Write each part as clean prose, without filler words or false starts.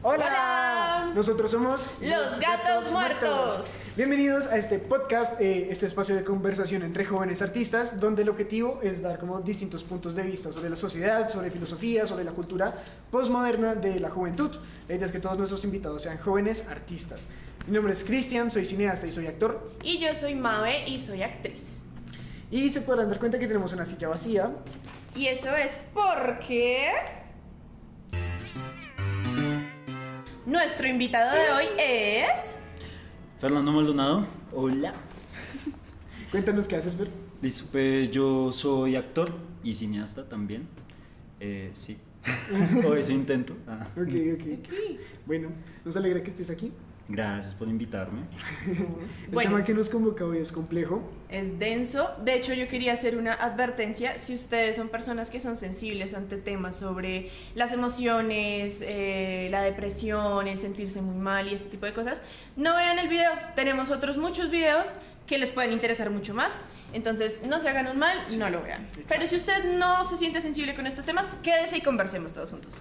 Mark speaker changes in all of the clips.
Speaker 1: ¡Hola! Nosotros somos
Speaker 2: Los Gatos Muertos.
Speaker 1: Bienvenidos a este podcast, este espacio de conversación entre jóvenes artistas, donde el objetivo es dar como distintos puntos de vista sobre la sociedad, sobre filosofía, sobre la cultura postmoderna de la juventud. La idea es que todos nuestros invitados sean jóvenes artistas. Mi nombre es Cristian, soy cineasta y soy actor.
Speaker 2: Y yo soy Mabe y soy actriz.
Speaker 1: Y se podrán dar cuenta que tenemos una silla vacía.
Speaker 2: Y eso es porque nuestro invitado de hoy es
Speaker 3: Fernando Maldonado, hola.
Speaker 1: Cuéntanos qué haces, Fer.
Speaker 3: Listo, pues yo soy actor y cineasta también. Sí, o eso intento.
Speaker 1: Ok. Bueno, nos alegra que estés aquí.
Speaker 3: Gracias por invitarme.
Speaker 1: El tema que nos convoca hoy es complejo.
Speaker 2: Es denso. De hecho, yo quería hacer una advertencia. Si ustedes son personas que son sensibles ante temas sobre las emociones, la depresión, el sentirse muy mal y este tipo de cosas, no vean el video. Tenemos otros muchos videos que les pueden interesar mucho más. Entonces, no se hagan un mal, no lo vean.
Speaker 1: Exacto.
Speaker 2: Pero si usted no se siente sensible con estos temas, quédese y conversemos todos juntos.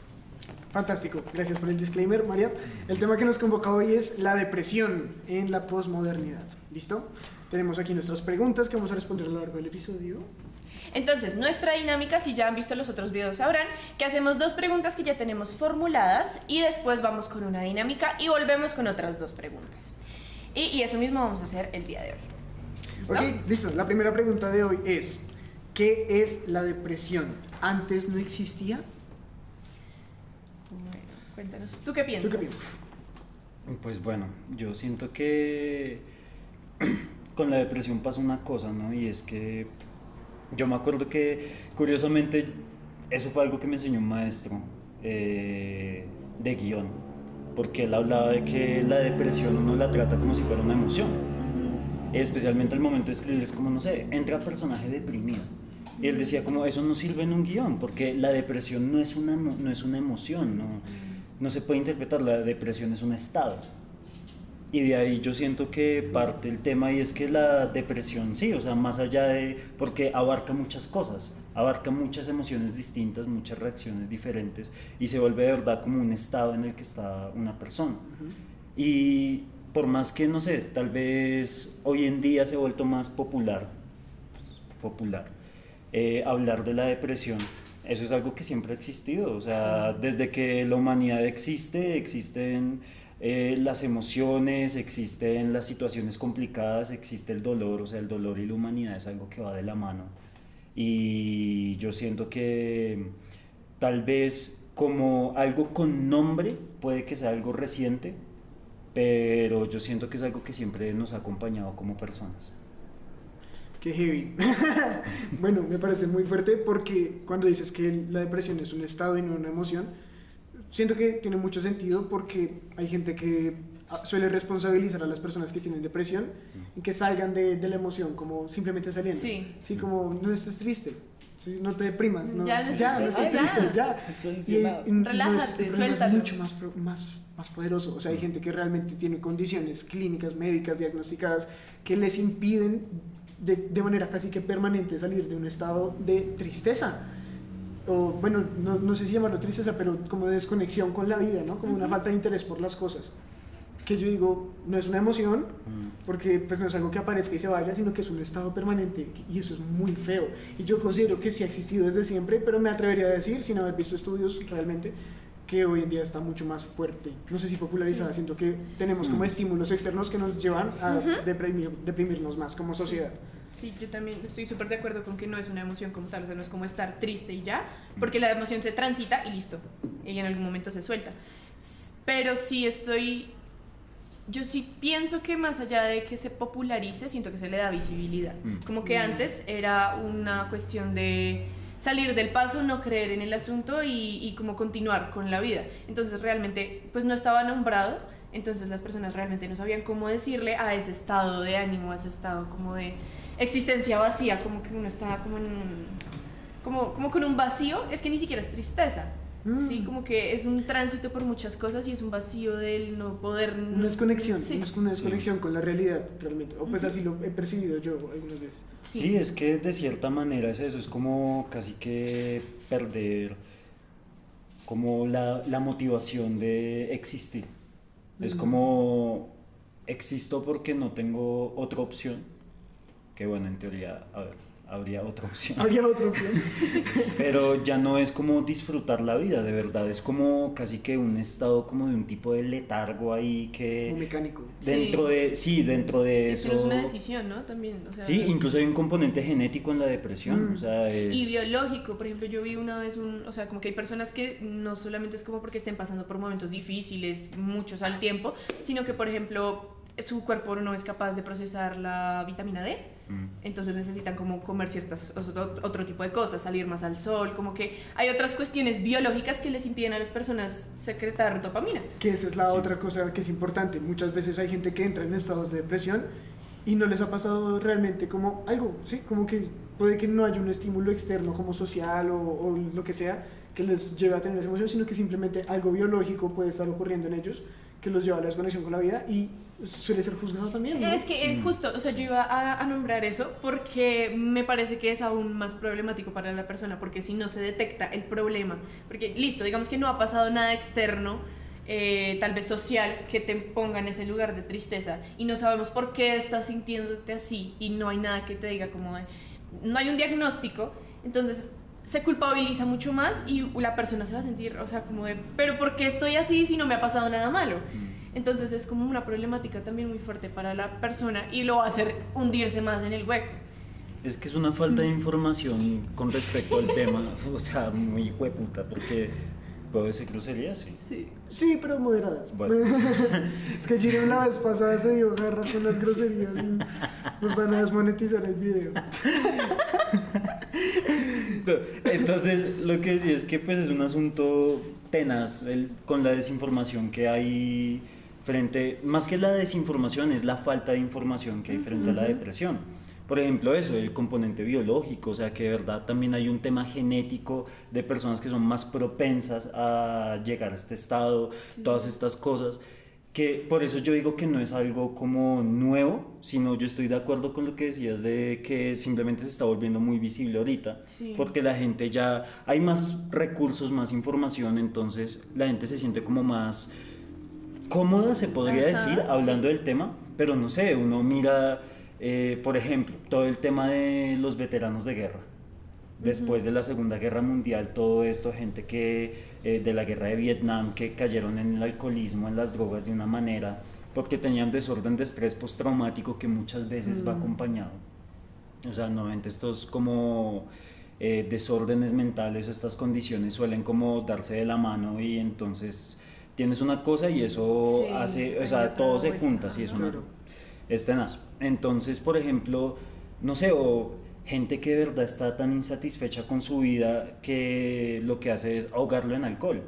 Speaker 1: Fantástico, gracias por el disclaimer, María. El tema que nos convoca hoy es la depresión en la posmodernidad. ¿Listo? Tenemos aquí nuestras preguntas que vamos a responder a lo largo del episodio.
Speaker 2: Entonces, nuestra dinámica, si ya han visto los otros videos, sabrán que hacemos dos preguntas que ya tenemos formuladas y después vamos con una dinámica y volvemos con otras dos preguntas. Y eso mismo vamos a hacer el día de hoy. ¿Listo?
Speaker 1: Ok, listo. La primera pregunta de hoy es: ¿qué es la depresión? ¿Antes no existía?
Speaker 2: Bueno, cuéntanos, ¿tú qué piensas?
Speaker 1: ¿Tú qué piensas?
Speaker 3: Pues bueno, yo siento que con la depresión pasa una cosa, ¿no? Y es que yo me acuerdo que, curiosamente, eso fue algo que me enseñó un maestro de guión, porque él hablaba de que la depresión uno la trata como si fuera una emoción, especialmente al momento de escribir, es como, no sé, entra personaje deprimido. Y él decía como eso no sirve en un guión, porque la depresión no es una emoción, no se puede interpretar, la depresión es un estado. Y de ahí yo siento que parte el tema, y es que la depresión, sí, o sea, más allá de, porque abarca muchas cosas, abarca muchas emociones distintas, muchas reacciones diferentes, y se vuelve de verdad como un estado en el que está una persona. Y por más que, no sé, tal vez hoy en día se ha vuelto más popular, hablar de la depresión, eso es algo que siempre ha existido, o sea, desde que la humanidad existen las emociones, existen las situaciones complicadas, existe el dolor, o sea, el dolor y la humanidad es algo que va de la mano. Y yo siento que tal vez como algo con nombre puede que sea algo reciente, pero yo siento que es algo que siempre nos ha acompañado como personas.
Speaker 1: Qué heavy. Bueno, me parece muy fuerte porque cuando dices que la depresión es un estado y no una emoción, siento que tiene mucho sentido porque hay gente que suele responsabilizar a las personas que tienen depresión y que salgan de la emoción como simplemente saliendo.
Speaker 2: Sí.
Speaker 1: Como no estés triste, ¿sí? No te deprimas, no,
Speaker 2: Ya
Speaker 1: no estés triste, ya.
Speaker 2: Relájate,
Speaker 1: el problema
Speaker 2: suéltalo.
Speaker 1: es mucho más poderoso. O sea, hay gente que realmente tiene condiciones clínicas, médicas, diagnosticadas que les impiden de manera casi que permanente salir de un estado de tristeza. O bueno, no sé si llamarlo tristeza, pero como de desconexión con la vida, ¿no? Como una falta de interés por las cosas. Que yo digo, no es una emoción, porque pues no es algo que aparezca y se vaya, sino que es un estado permanente, y eso es muy feo. Y yo considero que sí ha existido desde siempre, pero me atrevería a decir, sin haber visto estudios realmente, que hoy en día está mucho más fuerte. No sé si popularizada, siento que tenemos como estímulos externos que nos llevan a deprimirnos más como sociedad.
Speaker 2: Sí, yo también estoy súper de acuerdo con que no es una emoción como tal, o sea, no es como estar triste y ya, porque la emoción se transita y listo, y en algún momento se suelta. Pero yo sí pienso que más allá de que se popularice, siento que se le da visibilidad. Como que antes era una cuestión de salir del paso, no creer en el asunto y como continuar con la vida. Entonces realmente pues no estaba nombrado, entonces las personas realmente no sabían cómo decirle a ese estado de ánimo, a ese estado como de existencia vacía, como que uno está como con un vacío. Es que ni siquiera es tristeza, Sí, como que es un tránsito por muchas cosas y es un vacío del no poder...
Speaker 1: Una desconexión,
Speaker 2: Sí.
Speaker 1: una desconexión con la realidad realmente, o pues así lo he percibido yo algunas veces.
Speaker 3: Sí, es que de cierta manera es eso, es como casi que perder como la motivación de existir. Es como existo porque no tengo otra opción, que bueno, en teoría, a ver, habría otra opción.
Speaker 1: Habría otra opción.
Speaker 3: Pero ya no es como disfrutar la vida, de verdad, es como casi que un estado como de un tipo de letargo ahí que...
Speaker 1: Como mecánico.
Speaker 3: Dentro de, sí, dentro de
Speaker 2: Es
Speaker 3: eso...
Speaker 2: que es una decisión, ¿no? También, o sea,
Speaker 3: Sí, incluso hay un componente genético en la depresión, o sea, es...
Speaker 2: y biológico. Por ejemplo, yo vi una vez o sea, como que hay personas que no solamente es como porque estén pasando por momentos difíciles, muchos al tiempo, sino que, por ejemplo, su cuerpo no es capaz de procesar la vitamina D. Entonces necesitan como comer otro tipo de cosas, salir más al sol, como que hay otras cuestiones biológicas que les impiden a las personas secretar dopamina.
Speaker 1: Que esa es la otra cosa que es importante. Muchas veces hay gente que entra en estados de depresión y no les ha pasado realmente como algo, ¿sí? Como que puede que no haya un estímulo externo como social o lo que sea que les lleve a tener esa emoción, sino que simplemente algo biológico puede estar ocurriendo en ellos que los lleva a la desconexión con la vida y suele ser juzgado también, ¿no?
Speaker 2: Es que justo, o sea, yo iba a nombrar eso porque me parece que es aún más problemático para la persona, porque si no se detecta el problema, porque listo, digamos que no ha pasado nada externo, tal vez social, que te ponga en ese lugar de tristeza y no sabemos por qué estás sintiéndote así y no hay nada que te diga como no hay un diagnóstico, entonces se culpabiliza mucho más y la persona se va a sentir, o sea, como de, pero ¿por qué estoy así si no me ha pasado nada malo? Entonces es como una problemática también muy fuerte para la persona y lo va a hacer hundirse más en el hueco.
Speaker 3: Es que es una falta de información con respecto al tema, o sea, muy hueputa, porque ¿puedo decir groserías? Sí.
Speaker 1: Sí, pero moderadas.
Speaker 3: Bueno.
Speaker 1: Es que Gino la vez pasada se dio garra con las groserías y nos van a desmonetizar el video.
Speaker 3: Entonces, lo que decía es que pues es un asunto tenaz con la desinformación que hay más que la desinformación, es la falta de información que hay frente a la depresión. Por ejemplo, eso, el componente biológico, o sea que de verdad también hay un tema genético de personas que son más propensas a llegar a este estado, todas estas cosas, que por eso yo digo que no es algo como nuevo, sino yo estoy de acuerdo con lo que decías de que simplemente se está volviendo muy visible ahorita, porque la gente ya, hay más recursos, más información, entonces la gente se siente como más cómoda, se podría decir, hablando del tema, pero no sé, uno mira... por ejemplo, todo el tema de los veteranos de guerra. Después de la Segunda Guerra Mundial, todo esto, gente que de la guerra de Vietnam, que cayeron en el alcoholismo, en las drogas de una manera, porque tenían desorden de estrés postraumático que muchas veces va acompañado. O sea, normalmente estos como desórdenes mentales o estas condiciones suelen como darse de la mano y entonces tienes una cosa y eso hace, o sea, todo se junta, así es una... Es tenaz. Entonces, por ejemplo, no sé, o gente que de verdad está tan insatisfecha con su vida que lo que hace es ahogarlo en alcohol.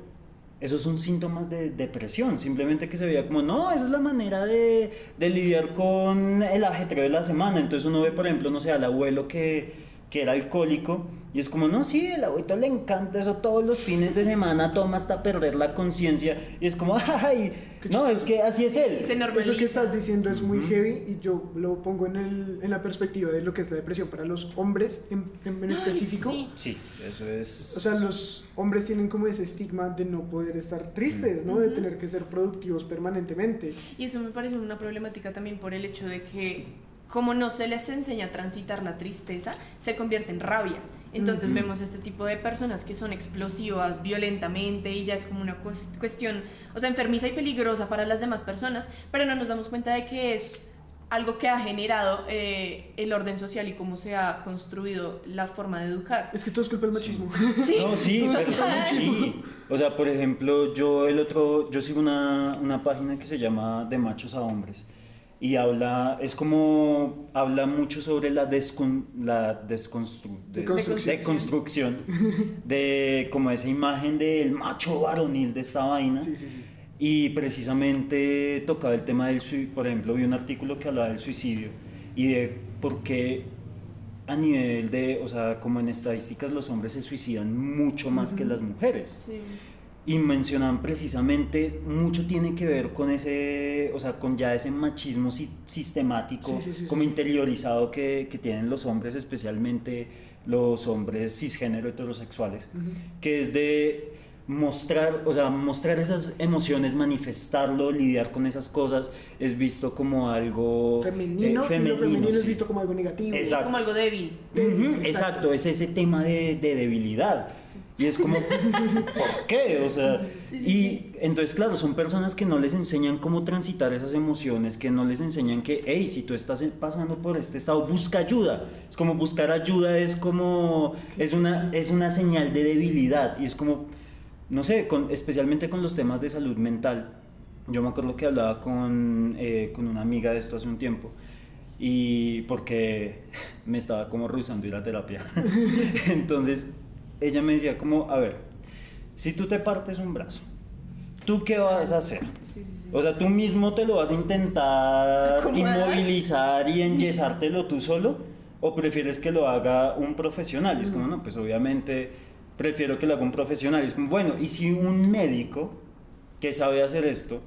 Speaker 3: Esos son síntomas de depresión, simplemente que se veía como, no, esa es la manera de lidiar con el ajetreo de la semana. Entonces uno ve, por ejemplo, no sé, al abuelo que era alcohólico y es como, no, sí, el abuelito le encanta eso, todos los fines de semana toma hasta perder la conciencia y es como, ay, no, es que así es él.
Speaker 1: Eso que estás diciendo es muy heavy y yo lo pongo en la perspectiva de lo que es la depresión para los hombres en específico.
Speaker 3: Sí, eso es...
Speaker 1: O sea, los hombres tienen como ese estigma de no poder estar tristes, ¿no? De tener que ser productivos permanentemente.
Speaker 2: Y eso me parece una problemática también por el hecho de que como no se les enseña a transitar la tristeza, se convierte en rabia. Entonces vemos este tipo de personas que son explosivas violentamente y ya es como una cuestión, o sea, enfermiza y peligrosa para las demás personas, pero no nos damos cuenta de que es algo que ha generado el orden social y cómo se ha construido la forma de educar.
Speaker 1: Es que todo es culpa del machismo.
Speaker 2: Sí.
Speaker 3: No, sí, pero sí. O sea, por ejemplo, yo sigo una página que se llama De Machos a Hombres. Y habla mucho sobre la deconstrucción de como esa imagen del macho varonil de esta vaina.
Speaker 1: Sí.
Speaker 3: Y precisamente tocaba el tema del suicidio. Por ejemplo, vi un artículo que hablaba del suicidio y de por qué a nivel de, o sea, como en estadísticas los hombres se suicidan mucho más que las mujeres.
Speaker 2: Sí.
Speaker 3: Y mencionaban precisamente, mucho tiene que ver con ese, o sea, con ya ese machismo sistemático, como interiorizado que tienen los hombres, especialmente los hombres cisgénero heterosexuales, que es de mostrar, o sea, mostrar esas emociones, manifestarlo, lidiar con esas cosas, es visto como algo
Speaker 1: femenino, y lo femenino
Speaker 3: sí.
Speaker 1: Es visto como algo negativo.
Speaker 3: Exacto.
Speaker 2: Como algo débil.
Speaker 3: Exacto, es ese tema de debilidad. Y es como, ¿por qué? O sea, y entonces, claro, son personas que no les enseñan cómo transitar esas emociones, que no les enseñan que, hey, si tú estás pasando por este estado, busca ayuda. Es como buscar ayuda, es como, es una señal de debilidad. Y es como, no sé, especialmente con los temas de salud mental. Yo me acuerdo que hablaba con una amiga de esto hace un tiempo. Y porque me estaba como rehusando ir a terapia. Entonces ella me decía como, a ver, si tú te partes un brazo, ¿tú qué vas a hacer? O sea, ¿tú mismo te lo vas a intentar inmovilizar y enyesártelo tú solo? ¿O prefieres que lo haga un profesional? Y es como, no, pues obviamente prefiero que lo haga un profesional. Y es como, bueno, ¿y si un médico que sabe hacer esto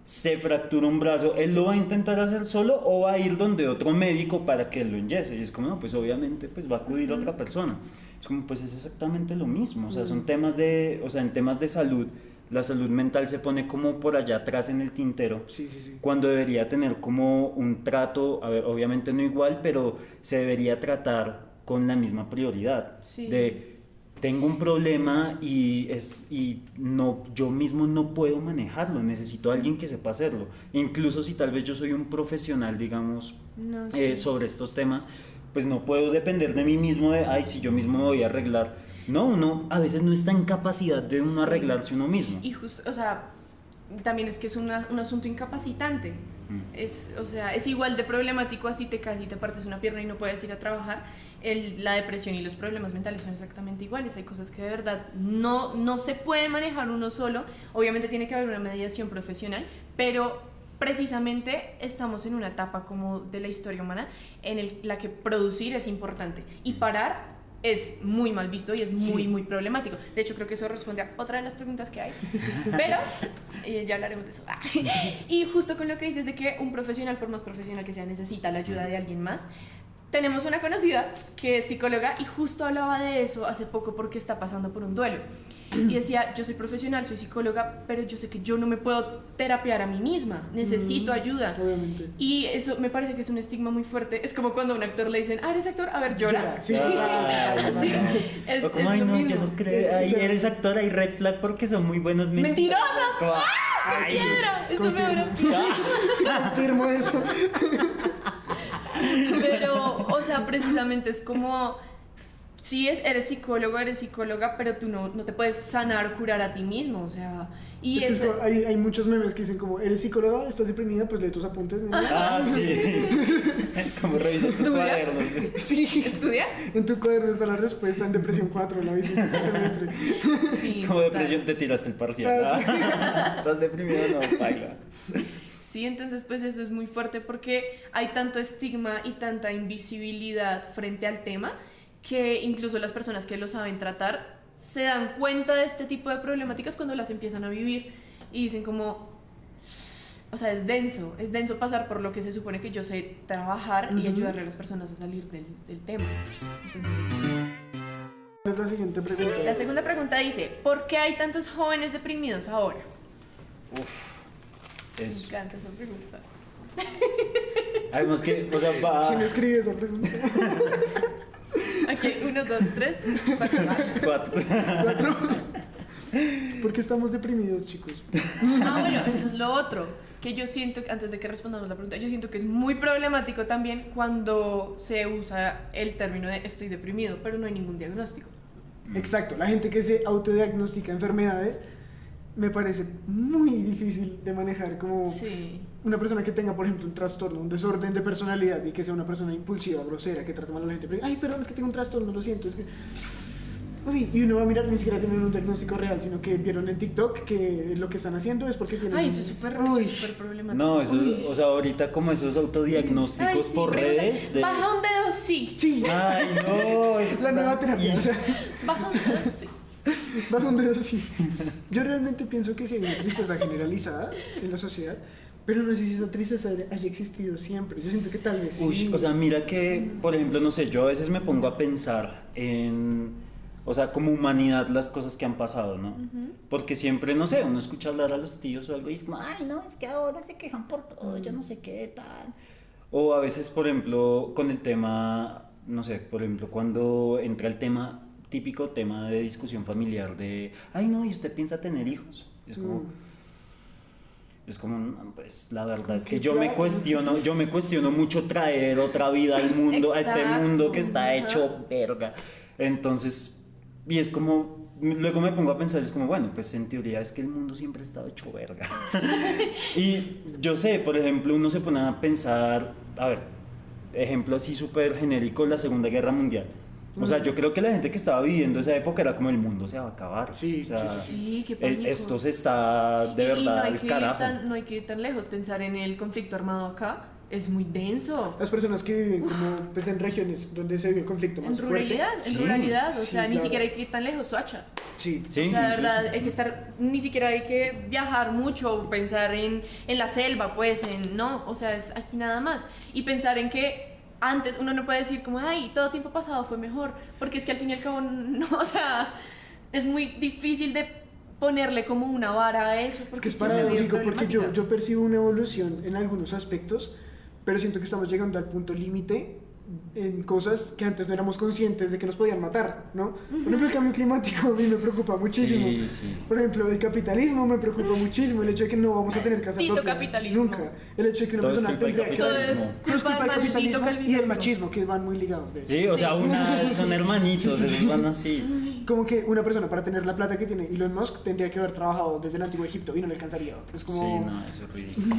Speaker 3: se fractura un brazo, él lo va a intentar hacer solo o va a ir donde otro médico para que él lo enyese? Y es como, no, pues obviamente pues va a acudir a otra persona. Es como, pues es exactamente lo mismo, o sea, son temas de, o sea, en temas de salud, la salud mental se pone como por allá atrás en el tintero, cuando debería tener como un trato, a ver, obviamente no igual, pero se debería tratar con la misma prioridad, de tengo un problema y no, yo mismo no puedo manejarlo, necesito a alguien que sepa hacerlo, incluso si tal vez yo soy un profesional, digamos, sobre estos temas, pues no puedo depender de mí mismo de, ay, si yo mismo me voy a arreglar. No, uno a veces no está en capacidad de uno arreglarse uno mismo.
Speaker 2: Y justo, o sea, también es que es un asunto incapacitante. O sea, es igual de problemático así te caes y te partes una pierna y no puedes ir a trabajar. La depresión y los problemas mentales son exactamente iguales. Hay cosas que de verdad no se pueden manejar uno solo. Obviamente tiene que haber una mediación profesional, pero precisamente estamos en una etapa como de la historia humana en la que producir es importante y parar es muy mal visto y es muy problemático. De hecho, creo que eso responde a otra de las preguntas que hay, pero ya hablaremos de eso. Y justo con lo que dices de que un profesional, por más profesional que sea, necesita la ayuda de alguien más. Tenemos una conocida que es psicóloga y justo hablaba de eso hace poco porque está pasando por un duelo. Y decía, yo soy profesional, soy psicóloga, pero yo sé que yo no me puedo terapiar a mí misma, necesito ayuda.
Speaker 1: Obviamente.
Speaker 2: Y eso me parece que es un estigma muy fuerte. Es como cuando a un actor le dicen, ¿eres actor? A ver, llora.
Speaker 1: Sí.
Speaker 2: Es,
Speaker 3: o como, ay, no, yo no creo, ay, eres actor, hay red flag porque son muy buenos
Speaker 2: ¡mentirosas!
Speaker 3: Como,
Speaker 2: ¡Ah, qué piedra! Eso me habla.
Speaker 1: Confirmo eso.
Speaker 2: Pero, o sea, precisamente es como, sí, eres psicólogo, eres psicóloga, pero tú no te puedes sanar o curar a ti mismo, o sea, y
Speaker 1: es que hay muchos memes que dicen como, eres psicóloga, estás deprimida, pues lee tus apuntes. ¿No?
Speaker 3: Sí. Como revisas tus cuadernos.
Speaker 1: Sí.
Speaker 2: ¿Estudia?
Speaker 1: En tu cuaderno está la respuesta en depresión 4, la viste este semestre.
Speaker 2: Sí,
Speaker 3: como depresión, te tiraste el parcial. ¿Estás deprimido? No, baila.
Speaker 2: Sí, entonces pues eso es muy fuerte porque hay tanto estigma y tanta invisibilidad frente al tema que incluso las personas que lo saben tratar se dan cuenta de este tipo de problemáticas cuando las empiezan a vivir y dicen como, o sea, es denso pasar por lo que se supone que yo sé trabajar y ayudarle a las personas a salir del tema. Entonces,
Speaker 1: ¿Cuál es la siguiente pregunta?
Speaker 2: la segunda pregunta dice, ¿por qué hay tantos jóvenes deprimidos ahora? Me encanta esa pregunta.
Speaker 3: Además que, o sea,
Speaker 1: ¿Quién escribe esa pregunta?
Speaker 2: Aquí, 1, 2, 3, 4.
Speaker 1: 4. ¿Por qué estamos deprimidos, chicos?
Speaker 2: Bueno, eso es lo otro. Que yo siento, antes de que respondamos la pregunta, yo siento que es muy problemático también cuando se usa el término de estoy deprimido, pero no hay ningún diagnóstico.
Speaker 1: Exacto, la gente que se autodiagnostica enfermedades me parece muy difícil de manejar, como una persona que tenga, por ejemplo, un trastorno, un desorden de personalidad y que sea una persona impulsiva, grosera, que trate mal a la gente, pero, ay, perdón, es que tengo un trastorno, lo siento, es que Uy, y uno va a mirar, ni siquiera tienen un diagnóstico real, sino que vieron en TikTok que lo que están haciendo es porque tienen...
Speaker 2: Ay, eso es súper problemático.
Speaker 3: No, eso, o sea, ahorita como esos autodiagnósticos
Speaker 2: Ay, sí,
Speaker 3: por redes.
Speaker 2: Baja un dedo, sí.
Speaker 1: Sí,
Speaker 3: Ay, no,
Speaker 1: es la nueva terapia, o sea,
Speaker 2: Baja un dedo, sí.
Speaker 1: baja un dedo, sí. Yo realmente pienso que sí hay una tristeza generalizada en la sociedad, pero no sé si esa tristeza haya existido siempre. Yo siento que tal vez sí.
Speaker 3: Uy, o sea, mira que, por ejemplo, no sé, yo a veces me pongo a pensar en, o sea, como humanidad las cosas que han pasado, ¿no? Porque siempre, no sé, uno escucha hablar a los tíos o algo y es como, ay, no, es que ahora se quejan por todo, yo no sé qué tal. O a veces, por ejemplo, con el tema, no sé, por ejemplo, cuando entra el tema, típico tema de discusión familiar de, ay, no, ¿y usted piensa tener hijos? Es como... Es como, pues la verdad es que yo me cuestiono mucho traer otra vida al mundo, a este mundo que está hecho verga. Entonces, y es como, luego me pongo a pensar, es como, bueno, pues en teoría es que el mundo siempre ha estado hecho verga. Y yo sé, por ejemplo, uno se pone a pensar, a ver, ejemplo así súper genérico, la Segunda Guerra Mundial. O sea, yo creo que la gente que estaba viviendo esa época era como el mundo se va a acabar.
Speaker 1: Sí,
Speaker 3: o sea,
Speaker 2: sí, qué pánico.
Speaker 3: esto se está de verdad
Speaker 2: y no
Speaker 3: al carajo.
Speaker 2: no hay que ir tan lejos. Pensar en el conflicto armado acá es muy denso.
Speaker 1: Las personas que viven como pues, en regiones donde se vive el conflicto más fuerte.
Speaker 2: En ruralidad, o
Speaker 1: Sí,
Speaker 2: sea, ni
Speaker 1: claro.
Speaker 2: siquiera hay que ir tan lejos, Soacha.
Speaker 1: Sí.
Speaker 3: Sí,
Speaker 2: O sea, de verdad,
Speaker 3: entonces-
Speaker 2: hay que estar, ni siquiera hay que viajar mucho, pensar en la selva, pues, no, o sea, es aquí nada más. Y pensar en que antes uno no puede decir como, ay, todo tiempo pasado fue mejor, porque es que al fin y al cabo, no, o sea, es muy difícil de ponerle como una vara a eso.
Speaker 1: Es
Speaker 2: Porque
Speaker 1: que es
Speaker 2: siempre ha habido
Speaker 1: paradójico porque yo
Speaker 2: problemáticas.
Speaker 1: percibo una evolución en algunos aspectos, pero siento que estamos llegando al punto límite en cosas que antes no éramos conscientes de que nos podían matar, ¿no? Por ejemplo, el cambio climático a mí me preocupa muchísimo.
Speaker 3: Sí, sí.
Speaker 1: Por ejemplo, el capitalismo me preocupa muchísimo, el hecho de que no vamos a tener casa
Speaker 2: Tito
Speaker 1: propia.
Speaker 2: capitalismo.
Speaker 1: Nunca. El hecho de que una
Speaker 3: Todo es
Speaker 1: persona
Speaker 3: culpa del
Speaker 1: tendría que...
Speaker 2: Todo es
Speaker 3: capitalismo.
Speaker 1: Pero es
Speaker 2: culpa
Speaker 1: culpa
Speaker 2: del
Speaker 1: del
Speaker 2: maldito
Speaker 1: capitalismo y el
Speaker 2: calvinismo.
Speaker 1: machismo, que van muy ligados de eso.
Speaker 3: Sí, o sea, son hermanitos, esos van así.
Speaker 1: Como que una persona para tener la plata que tiene Elon Musk tendría que haber trabajado desde el antiguo Egipto y no le alcanzaría. Es como...
Speaker 3: Sí, no, eso es ridículo.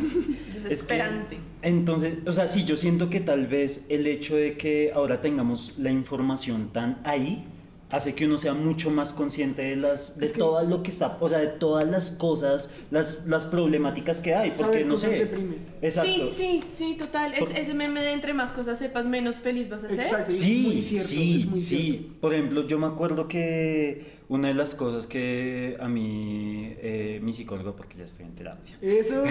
Speaker 2: Desesperante.
Speaker 3: Entonces, o sea, sí, yo siento que tal vez el hecho de que ahora tengamos la información tan ahí hace que uno sea mucho más consciente de todo lo que está, o sea, de todas las cosas, las problemáticas que hay, porque
Speaker 1: Saber
Speaker 3: no
Speaker 1: cosas
Speaker 3: sé.
Speaker 1: deprime.
Speaker 3: Exacto.
Speaker 2: Sí, total. Ese meme de entre más cosas sepas, menos feliz vas a ser.
Speaker 1: Exacto. Es
Speaker 3: Sí,
Speaker 1: muy cierto,
Speaker 3: sí,
Speaker 1: es muy
Speaker 3: sí.
Speaker 1: cierto.
Speaker 3: Por ejemplo, yo me acuerdo que una de las cosas que a mí, mi psicóloga, porque ya estoy en terapia,
Speaker 1: Eso.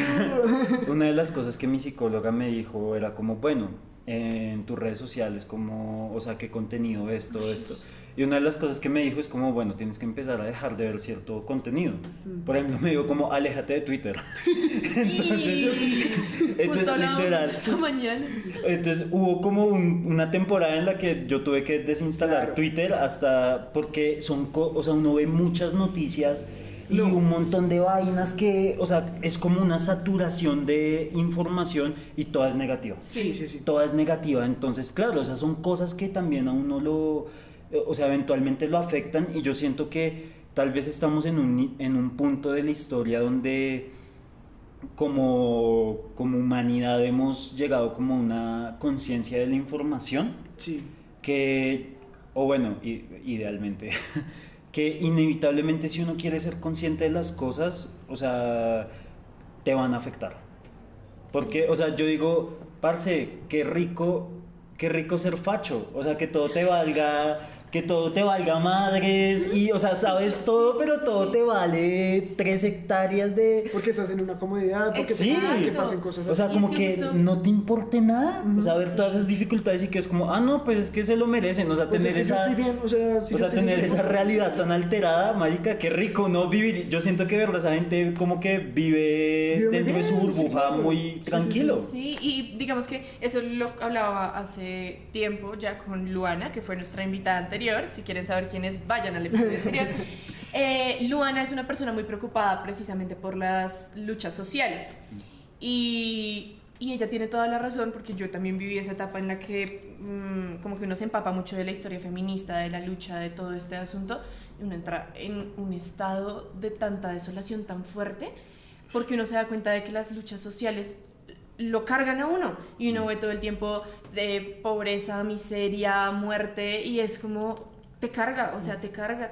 Speaker 3: una de las cosas que mi psicóloga me dijo era como, bueno, en tus redes sociales, como, o sea, qué contenido ves, todo esto. Y una de las cosas que me dijo es como, bueno, tienes que empezar a dejar de ver cierto contenido. Por ejemplo, me dijo como, aléjate de Twitter.
Speaker 2: Justo hablábamos de
Speaker 3: literal.
Speaker 2: eso esta mañana.
Speaker 3: Entonces hubo como una temporada en la que yo tuve que desinstalar
Speaker 1: Claro.
Speaker 3: Twitter hasta porque o sea, uno ve muchas noticias y
Speaker 1: No.
Speaker 3: un montón de vainas que, o sea, es como una saturación de información y toda es negativa.
Speaker 1: Sí, sí, sí.
Speaker 3: Toda es negativa, entonces claro, o sea, son cosas que también a uno o sea, eventualmente lo afectan y yo siento que tal vez estamos en un punto de la historia donde como humanidad hemos llegado como a una conciencia de la información
Speaker 1: Sí.
Speaker 3: que, o bueno, idealmente, que inevitablemente si uno quiere ser consciente de las cosas, o sea, te van a afectar. Porque, o sea, yo digo, parce, qué rico ser facho, o sea, que todo te valga madres y, o sea, sabes todo, pero todo te vale 3 hectáreas de...
Speaker 1: Porque estás en una comodidad, porque
Speaker 3: Sí.
Speaker 1: que pasen cosas
Speaker 3: O sea,
Speaker 1: así.
Speaker 3: como
Speaker 2: Y es que
Speaker 3: que
Speaker 2: justo-
Speaker 3: no te importe nada, o sea, ver
Speaker 2: Sí.
Speaker 3: todas esas dificultades y que es como, ah, no, pues es que se lo merecen, o sea,
Speaker 1: Pues
Speaker 3: tener
Speaker 1: es que yo
Speaker 3: esa...
Speaker 1: estoy bien, o sea, si
Speaker 3: O sea,
Speaker 1: yo estoy
Speaker 3: tener
Speaker 1: bien,
Speaker 3: esa
Speaker 1: pues,
Speaker 3: realidad tan alterada, marica, qué rico, ¿no? Vivir. Yo siento que de verdad esa gente como que vive
Speaker 1: Vive muy
Speaker 3: dentro de su
Speaker 1: bien, sí,
Speaker 3: burbuja
Speaker 1: claro.
Speaker 3: muy
Speaker 1: Sí, sí,
Speaker 3: tranquilo.
Speaker 2: Sí, y digamos que eso lo hablaba hace tiempo ya con Luana, que fue nuestra invitada anterior. Si quieren saber quién es, vayan al episodio anterior. Luana es una persona muy preocupada precisamente por las luchas sociales. Y ella tiene toda la razón, porque yo también viví esa etapa en la que como que uno se empapa mucho de la historia feminista, de la lucha, de todo este asunto, y uno entra en un estado de tanta desolación tan fuerte, porque uno se da cuenta de que las luchas sociales lo cargan a uno, y uno ve todo el tiempo de pobreza, miseria, muerte, y es como te carga, o sea, te carga.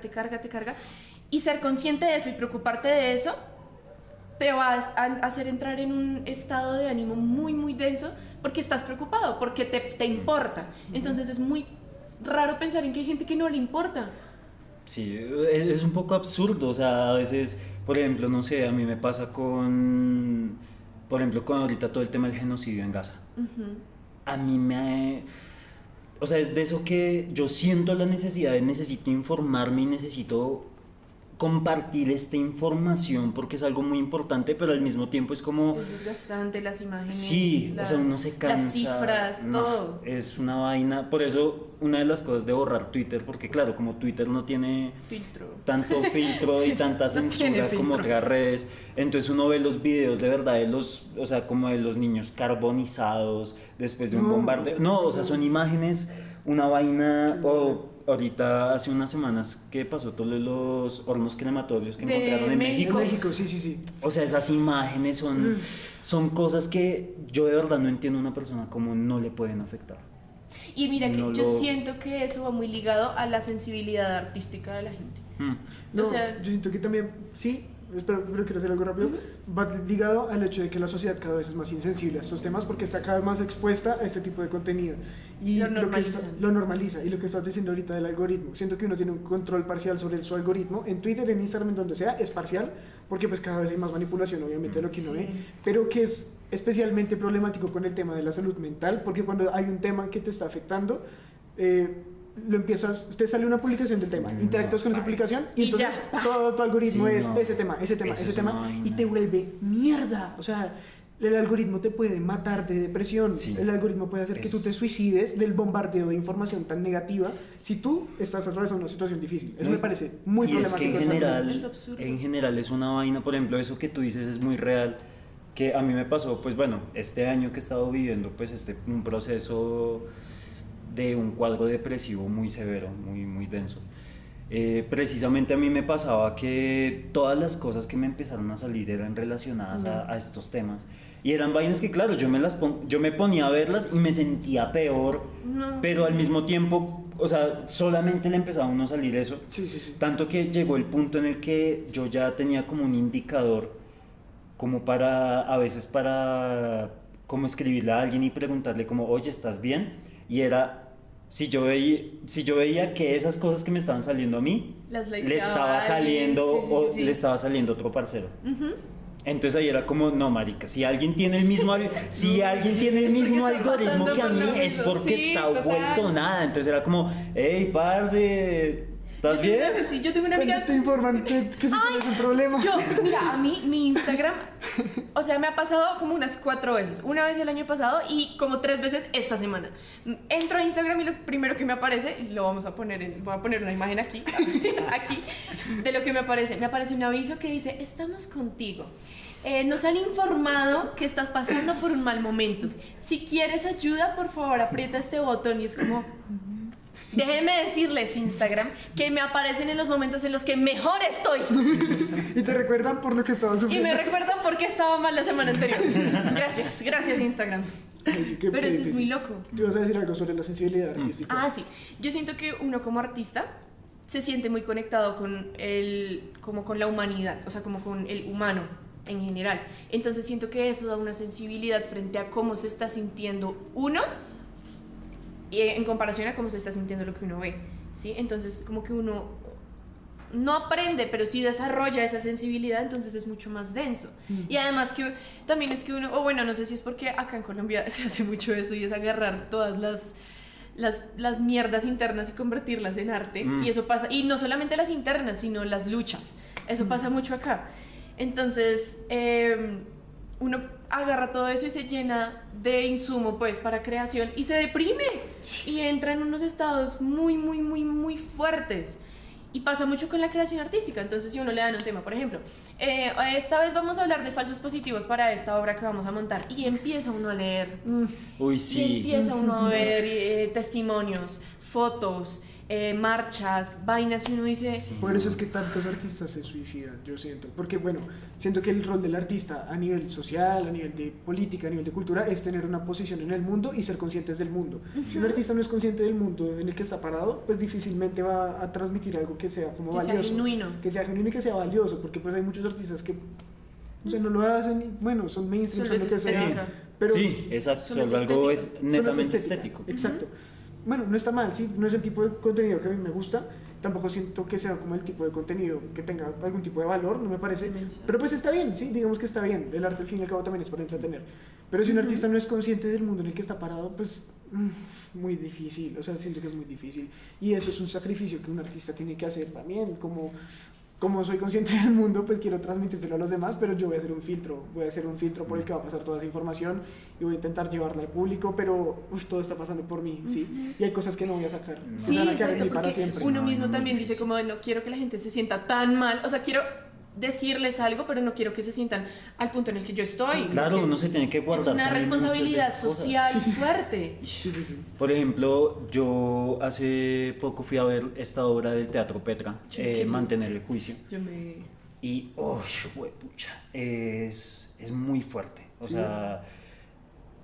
Speaker 2: Y ser consciente de eso y preocuparte de eso te va a hacer entrar en un estado de ánimo muy, muy denso porque estás preocupado, porque te importa. Entonces es muy raro pensar en que hay gente que no le importa.
Speaker 3: Sí, es un poco absurdo, o sea, a veces, por ejemplo, no sé, a mí me pasa con ahorita todo el tema del genocidio en Gaza. A mí o sea, es de eso que yo siento la necesidad, necesito informarme y necesito compartir esta información porque es algo muy importante, pero al mismo tiempo es como...
Speaker 2: Es desgastante las imágenes.
Speaker 3: Sí, o sea, uno se cansa.
Speaker 2: Las cifras,
Speaker 3: no,
Speaker 2: todo.
Speaker 3: Es una vaina, por eso una de las cosas de borrar Twitter, porque claro, como Twitter no tiene tanto filtro y tanta censura como otras redes, entonces uno ve los videos de verdad de o sea, como de los niños carbonizados después de un bombardeo. No, o sea, son imágenes, una vaina... Ahorita, hace unas semanas, ¿qué pasó? Todos los hornos crematorios que encontraron en México.
Speaker 1: En México, sí.
Speaker 3: O sea, esas imágenes son cosas que yo de verdad no entiendo a una persona cómo no le pueden afectar.
Speaker 2: Y mira que yo siento que eso va muy ligado a la sensibilidad artística de la gente.
Speaker 1: No,
Speaker 2: o sea,
Speaker 1: yo siento que también, sí, pero quiero hacer algo rápido, va ligado al hecho de que la sociedad cada vez es más insensible a estos temas porque está cada vez más expuesta a este tipo de contenido y lo normaliza. Y lo que estás diciendo ahorita del algoritmo, siento que uno tiene un control parcial sobre su algoritmo, en Twitter, en Instagram, en donde sea, es parcial porque pues cada vez hay más manipulación obviamente de lo que uno ve, pero que es especialmente problemático con el tema de la salud mental porque cuando hay un tema que te está afectando, te sale una publicación del tema, interactúas con esa publicación y entonces todo tu algoritmo es ese tema y te vuelve mierda. O sea, el algoritmo te puede matar de depresión, el algoritmo puede hacer que tú te suicides del bombardeo de información tan negativa si tú estás atravesando una situación difícil. Eso me parece muy problemático.
Speaker 3: Es que en general es una vaina, por ejemplo, eso que tú dices es muy real, que a mí me pasó, pues bueno, este año que he estado viviendo pues un proceso de un cuadro depresivo muy severo, muy denso. Precisamente a mí me pasaba que todas las cosas que me empezaron a salir eran relacionadas a estos temas. Y eran vainas que, claro, yo me ponía a verlas y me sentía peor, pero al mismo tiempo, o sea, solamente le empezaba a uno a salir eso.
Speaker 1: Sí.
Speaker 3: Tanto que llegó el punto en el que yo ya tenía como un indicador, como a veces como escribirle a alguien y preguntarle como, oye, ¿estás bien? Y era, si yo veía que esas cosas que me estaban saliendo a mí, le estaba saliendo le estaba saliendo otro parcero. Entonces ahí era como, no, marica, si alguien tiene el mismo algoritmo que a mí es porque está vuelto nada. Entonces era como, hey, parce, ¿estás bien?
Speaker 2: Sí, yo tengo una amiga...
Speaker 1: Te informan que si tienes un problema.
Speaker 2: Mira, a mí, mi Instagram, o sea, me ha pasado como unas 4 veces. Una vez el año pasado y como 3 veces esta semana. Entro a Instagram y lo primero que me aparece, voy a poner una imagen aquí, de lo que me aparece un aviso que dice, estamos contigo. Nos han informado que estás pasando por un mal momento. Si quieres ayuda, por favor, aprieta este botón. Y es como... Déjenme decirles, Instagram, que me aparecen en los momentos en los que mejor estoy.
Speaker 1: Y te recuerdan por lo que estabas sufriendo.
Speaker 2: Y me recuerdan por qué estaba mal la semana anterior. Gracias, Instagram. Pero eso es muy loco.
Speaker 1: ¿Tú vas a decir algo sobre la sensibilidad artística?
Speaker 2: Sí. Yo siento que uno como artista se siente muy conectado como con la humanidad, o sea, como con el humano en general. Entonces siento que eso da una sensibilidad frente a cómo se está sintiendo uno y en comparación a cómo se está sintiendo lo que uno ve, ¿sí? Entonces como que uno no aprende, pero sí desarrolla esa sensibilidad, entonces es mucho más denso. Y además que también es que uno, o bueno, no sé si es porque acá en Colombia se hace mucho eso y es agarrar todas las mierdas internas y convertirlas en arte. Y eso pasa, y no solamente las internas, sino las luchas. Eso pasa mucho acá. Entonces, uno agarra todo eso y se llena de insumo pues para creación y se deprime y entra en unos estados muy, muy, muy, muy fuertes. Y pasa mucho con la creación artística. Entonces, si uno le dan un tema, por ejemplo, esta vez vamos a hablar de falsos positivos para esta obra que vamos a montar, y empieza uno a leer.
Speaker 3: Uy, sí.
Speaker 2: Y empieza uno a ver testimonios, fotos, marchas, vainas, y uno dice...
Speaker 3: Sí.
Speaker 1: Por eso es que tantos artistas se suicidan, yo siento. Porque, bueno, siento que el rol del artista a nivel social, a nivel de política, a nivel de cultura, es tener una posición en el mundo y ser conscientes del mundo. Si un artista no es consciente del mundo en el que está parado, pues difícilmente va a transmitir algo que sea como
Speaker 2: Que sea
Speaker 1: valioso.
Speaker 2: genuino.
Speaker 1: Que sea genuino y que sea valioso, porque pues hay muchos artistas que, o sea, no lo hacen, y, bueno, son mainstream,
Speaker 2: Solo
Speaker 1: son
Speaker 2: es
Speaker 1: lo que sea.
Speaker 2: estética.
Speaker 1: Pero
Speaker 3: Sí, exacto,
Speaker 2: Solo es
Speaker 3: solo algo
Speaker 2: estético.
Speaker 3: es
Speaker 1: solo es
Speaker 3: netamente
Speaker 1: estética.
Speaker 3: estético.
Speaker 1: Exacto. Bueno, no está mal, sí, no es el tipo de contenido que a mí me gusta, tampoco siento que sea como el tipo de contenido que tenga algún tipo de valor, no me parece,
Speaker 2: Inmenso.
Speaker 1: pero pues está bien, sí, digamos que está bien, el arte al fin y al cabo también es para entretener, pero si un artista no es consciente del mundo en el que está parado, pues muy difícil, o sea, siento que es muy difícil, y eso es un sacrificio que un artista tiene que hacer también, como soy consciente del mundo, pues quiero transmitírselo a los demás, pero yo voy a hacer un filtro por el que va a pasar toda esa información y voy a intentar llevarla al público, pero todo está pasando por mí, ¿sí? Y hay cosas que no voy a sacar,
Speaker 3: No.
Speaker 2: Sí,
Speaker 1: se van a quedar en mí
Speaker 2: exacto,
Speaker 1: para
Speaker 2: porque
Speaker 1: siempre.
Speaker 2: uno
Speaker 3: No,
Speaker 2: mismo
Speaker 3: no,
Speaker 2: también
Speaker 3: no,
Speaker 2: dice
Speaker 3: sí.
Speaker 2: como no quiero que la gente se sienta tan mal, o sea, quiero decirles algo, pero no quiero que se sientan al punto en el que yo estoy.
Speaker 3: Claro,
Speaker 2: porque
Speaker 3: uno se tiene que guardar
Speaker 2: es una
Speaker 3: también muchas de
Speaker 2: responsabilidad
Speaker 3: esas cosas.
Speaker 2: social fuerte.
Speaker 1: Sí, sí, sí.
Speaker 3: Por ejemplo, yo hace poco fui a ver esta obra del Teatro Petra, Mantener el Juicio,
Speaker 2: Yo me...
Speaker 3: y, pucha, es muy fuerte, o
Speaker 1: Sí.
Speaker 3: sea,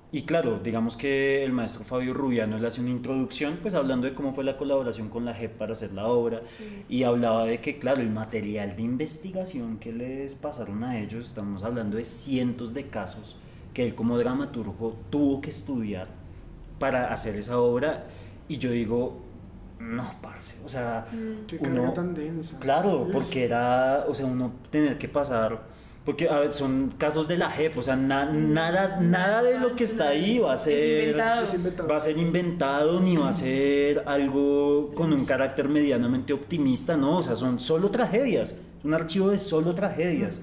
Speaker 3: y claro, digamos que el maestro Fabio Rubiano le hace una introducción, pues hablando de cómo fue la colaboración con la JEP para hacer la obra,
Speaker 2: Sí.
Speaker 3: y hablaba de que, claro, el material de investigación que les pasaron a ellos, estamos hablando de cientos de casos que él como dramaturgo tuvo que estudiar para hacer esa obra, y yo digo, no, parce, o sea,
Speaker 1: Qué carga tan densa.
Speaker 3: claro, porque era, o sea, uno tener que pasar, porque a ver, son casos de la JEP, o sea, nada de lo que está ahí va a
Speaker 2: Es
Speaker 3: ser
Speaker 2: inventado.
Speaker 1: Es inventado.
Speaker 3: va a ser inventado ni va a ser algo con un carácter medianamente optimista, no, o sea, son solo tragedias, es un archivo de solo tragedias.